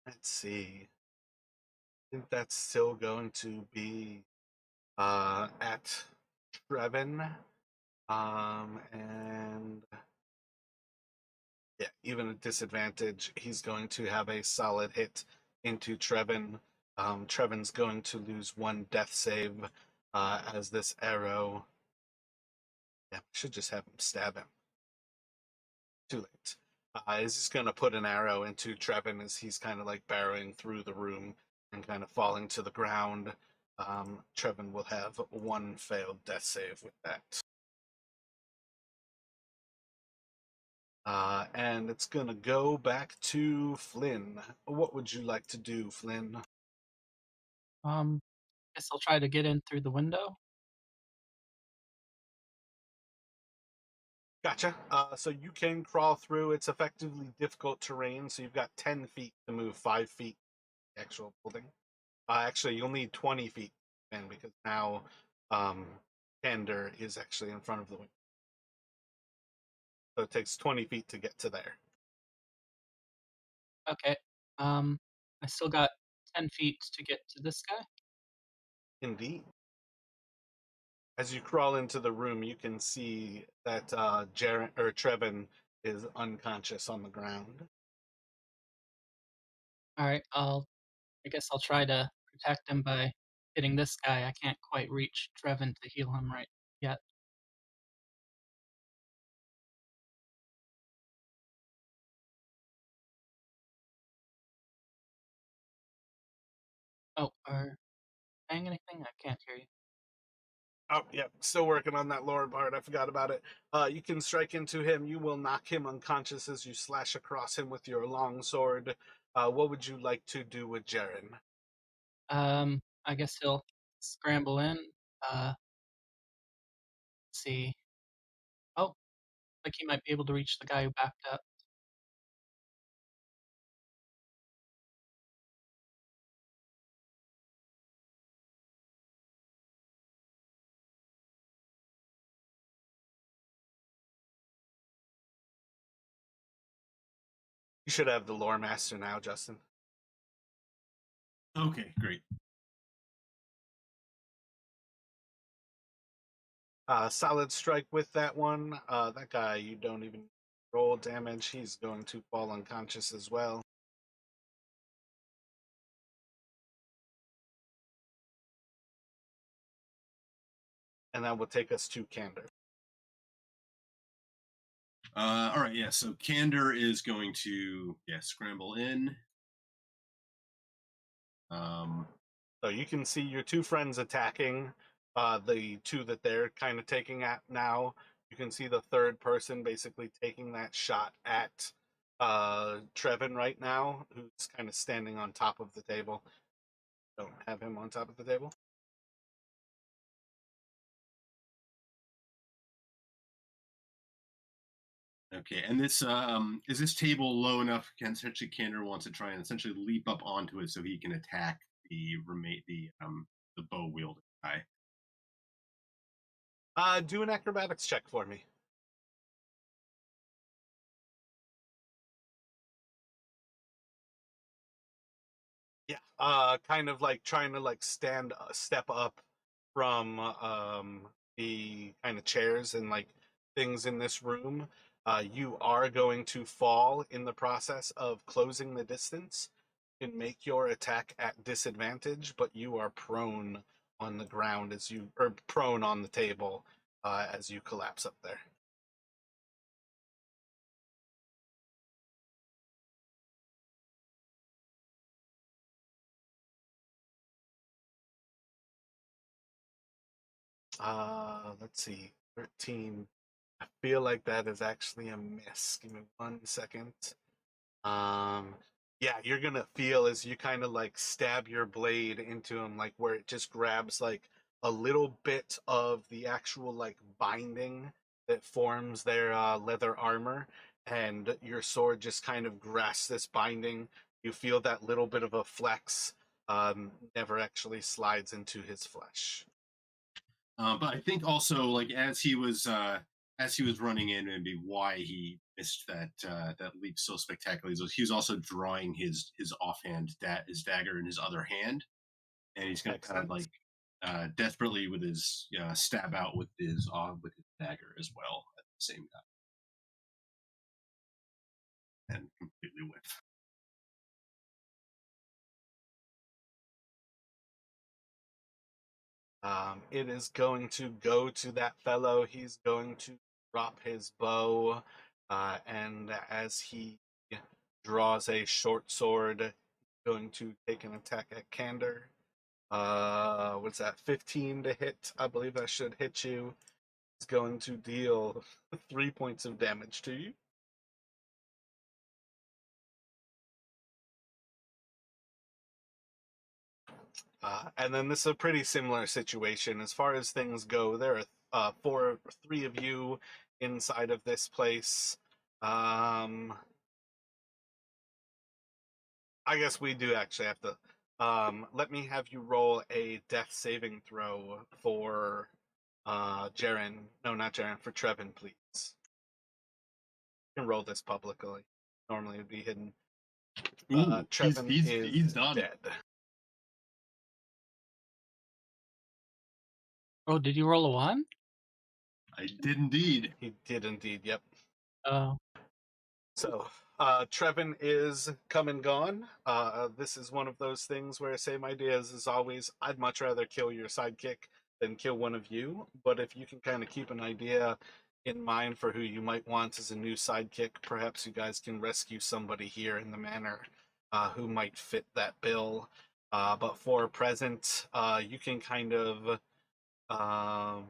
let's see. I think that's still going to be at Trevin. And yeah, even at disadvantage, he's going to have a solid hit into Trevin. Trevin's going to lose one death save as this arrow. Yeah, should just have him stab him. Too late. He's just going to put an arrow into Trevin as he's kind of like barreling through the room and kind of falling to the ground. Trevin will have one failed death save with that. And it's going to go back to Flynn. What would you like to do, Flynn? Guess I'll try to get in through the window. Gotcha. So you can crawl through. It's effectively difficult terrain, so you've got 10 feet to move 5 feet actual building. Actually, you'll need 20 feet then because now Kander is actually in front of the window. So it takes 20 feet to get to there. Okay. I still got 10 feet to get to this guy. Indeed. As you crawl into the room, you can see that Trevin is unconscious on the ground. All right. I guess I'll try to protect him by hitting this guy. I can't quite reach Trevin to heal him right yet. Oh, are saying anything? I can't hear you. Oh, yeah, still working on that lower part. I forgot about it. You can strike into him. You will knock him unconscious as you slash across him with your long sword. What would you like to do with Jaren? I guess he'll scramble in. Let's see. Oh, like he might be able to reach the guy who backed up. You should have the lore master now, Justin. Okay, great. Solid strike with that one. That guy, you don't even roll damage. He's going to fall unconscious as well. And that will take us to Candor. All right, yeah. So Candor is going to scramble in. So you can see your two friends attacking the two that they're kind of taking at now. You can see the third person basically taking that shot at Trevin right now, who's kind of standing on top of the table. Don't have him on top of the table. Okay, and this is this table low enough? Can essentially Candor wants to try and essentially leap up onto it so he can attack the bow wielding guy. Do an acrobatics check for me. Yeah, kind of like trying to like step up from the kind of chairs and like things in this room. You are going to fall in the process of closing the distance. You can make your attack at disadvantage, but you are prone on the ground or prone on the table as you collapse up there. Let's see, 13. I feel like that is actually a miss. Give me 1 second. Um, yeah, you're gonna feel as you kind of like stab your blade into him, like where it just grabs like a little bit of the actual like binding that forms their leather armor, and your sword just kind of grasps this binding. You feel that little bit of a flex, never actually slides into his flesh. But I think also like as he was running in, maybe why he missed that leap so spectacularly is he was also drawing his offhand his dagger in his other hand, and he's going to kind of Excellent. like desperately with his stab out with his dagger as well at the same time, and completely whiff. It is going to go to that fellow. He's going to drop his bow, and as he draws a short sword, he's going to take an attack at Candor. What's that? 15 to hit. I believe that should hit you. He's going to deal 3 points of damage to you. And then this is a pretty similar situation as far as things go. There are three of you inside of this place. I guess we do actually have to. Let me have you roll a death saving throw for Jaren. No, not Jaren. For Trevin, please. You can roll this publicly. Normally, it'd be hidden. Ooh, Trevin he's is done. dead. Oh, did you roll a 1? I did indeed. He did indeed. Yep. Oh. So, Trevin is come and gone. This is one of those things where same ideas as always. I'd much rather kill your sidekick than kill one of you. But if you can kind of keep an idea in mind for who you might want as a new sidekick, perhaps you guys can rescue somebody here in the manor who might fit that bill. But for present, you can kind of um,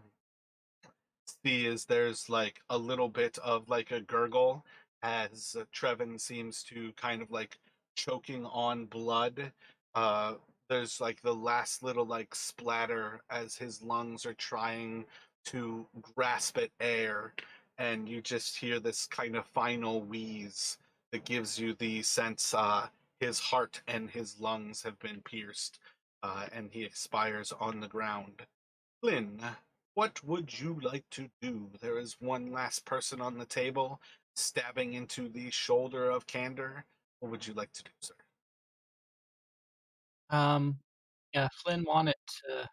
see is there's like a little bit of like a gurgle as Trevin seems to kind of like choking on blood. Uh, there's like the last little like splatter as his lungs are trying to grasp at air, and you just hear this kind of final wheeze that gives you the sense his heart and his lungs have been pierced, and he expires on the ground. Flynn, what would you like to do? There is one last person on the table, stabbing into the shoulder of Candor. What would you like to do, sir? Um, yeah, Flynn wanted to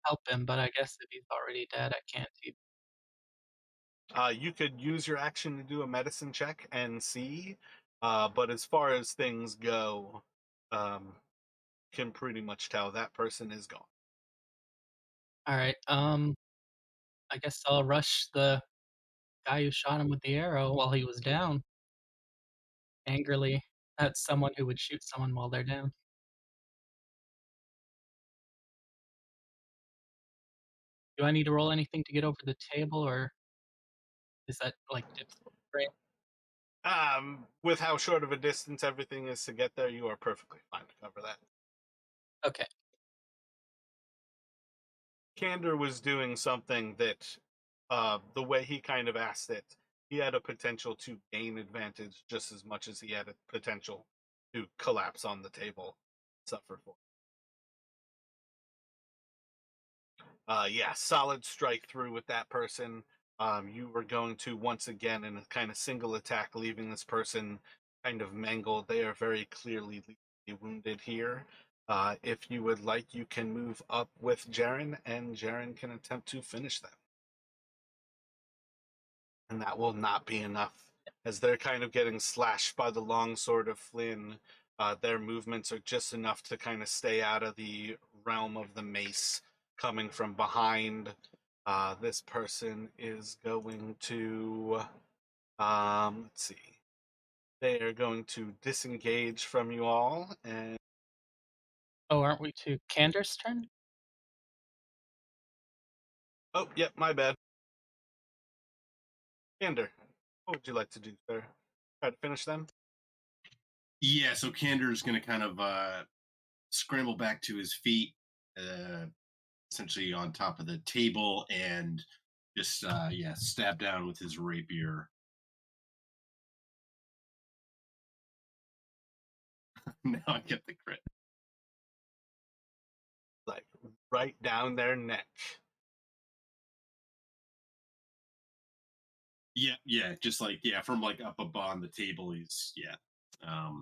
help him, but I guess if he's already dead, I can't even. You could use your action to do a medicine check and see, but as far as things go, um, can pretty much tell that person is gone. All right. I guess I'll rush the guy who shot him with the arrow while he was down, angrily at someone who would shoot someone while they're down. Do I need to roll anything to get over the table, or is that like right? With how short of a distance everything is to get there, you are perfectly fine to cover that. Okay. Candor was doing something that, the way he kind of asked it, he had a potential to gain advantage just as much as he had a potential to collapse on the table, suffer for. Yeah, solid strike through with that person. You were going to once again in a kind of single attack, leaving this person kind of mangled. They are very clearly wounded here. If you would like, you can move up with Jaren, and Jaren can attempt to finish them. And that will not be enough, as they're kind of getting slashed by the long sword of Flynn. Their movements are just enough to kind of stay out of the realm of the mace coming from behind. This person is going to, let's see, they are going to disengage from you all. And Oh, aren't we to Candor's turn? oh, yep, my bad. Kander, what would you like to do, sir? Try to finish them? Yeah, so Candor is going to kind of scramble back to his feet, uh, essentially on top of the table, and just stab down with his rapier. Now I get the crit. Like, right down their neck. Yeah, just like from like up above on the table. He's um,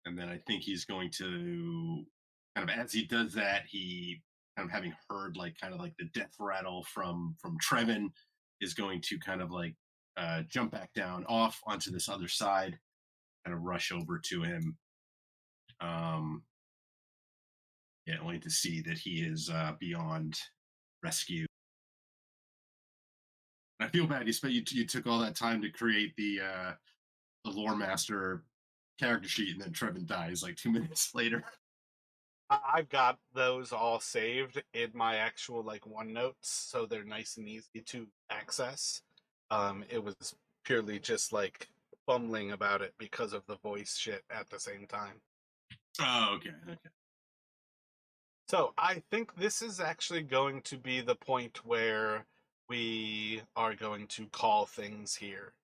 and then I think he's going to kind of as he does that, he kind of having heard like kind of like the death rattle from Trevin, is going to kind of like jump back down off onto this other side, kind of rush over to him. Um, only to see that he is beyond rescue. I feel bad. You took all that time to create the lore master character sheet, and then Trevin dies like 2 minutes later. I've got those all saved in my actual like OneNotes, so they're nice and easy to access. It was purely just like fumbling about it because of the voice shit at the same time. Oh, okay. So I think this is actually going to be the point where we are going to call things here.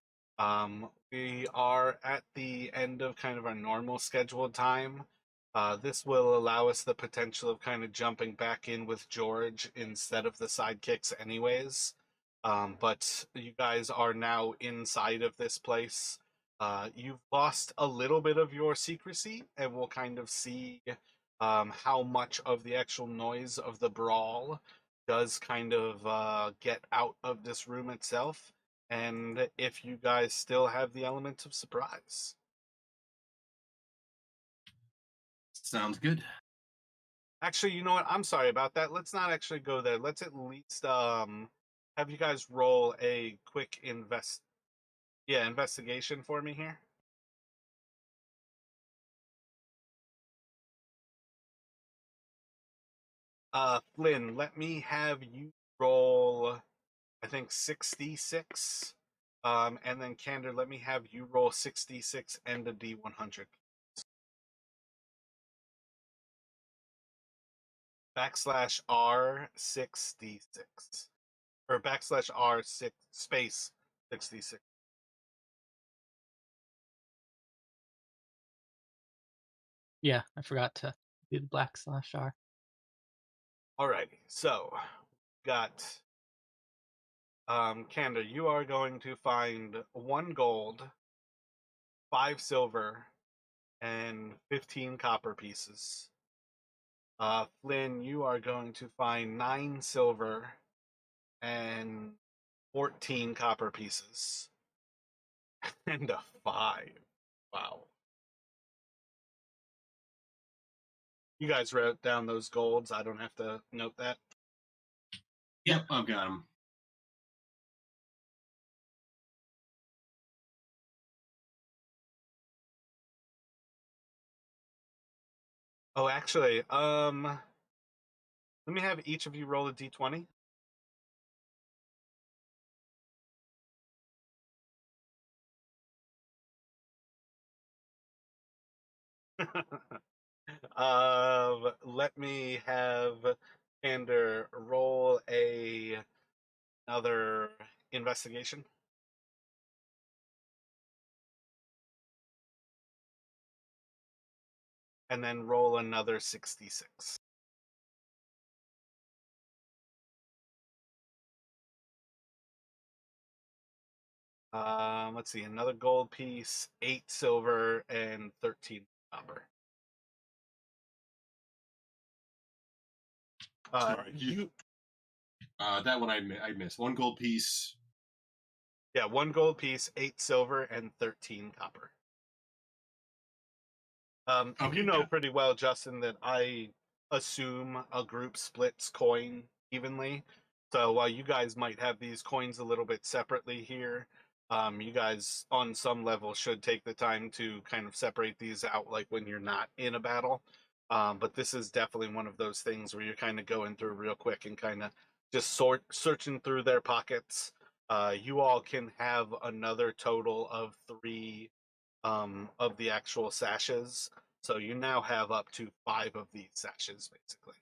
We are at the end of kind of our normal scheduled time. This will allow us the potential of kind of jumping back in with George instead of the sidekicks, anyways. But you guys are now inside of this place. You've lost a little bit of your secrecy, and we'll kind of see how much of the actual noise of the brawl does kind of get out of this room itself, and if you guys still have the element of surprise. Sounds good. Actually, you know what? I'm sorry about that. Let's not actually go there. Let's at least have you guys roll a quick investigation for me here. Flynn, let me have you roll, I think 66. And then Candor, let me have you roll 66 and a D100. Backslash R66. Or backslash R6 space 66. Yeah, I forgot to do the /R. Alrighty, so got Candor, you are going to find 1 gold 5 silver and 15 copper pieces. Flynn, you are going to find 9 silver and 14 copper pieces. And a 5. Wow. You guys wrote down those golds. I don't have to note that. Yep, I've got them. Oh, actually, let me have each of you roll a d20. Let me have Pander roll another investigation. And then roll another 66. Let's see, another gold piece, 8 silver, and 13 copper. All right, that one I missed. 1 gold piece. Yeah, 1 gold piece, 8 silver, and 13 copper. Okay, you know yeah. pretty well, Justin, that I assume a group splits coin evenly. So while you guys might have these coins a little bit separately here, you guys on some level should take the time to kind of separate these out, like when you're not in a battle. But this is definitely one of those things where you're kind of going through real quick and kind of just searching through their pockets. You all can have another total of 3 of the actual sashes. So you now have up to 5 of these sashes, basically.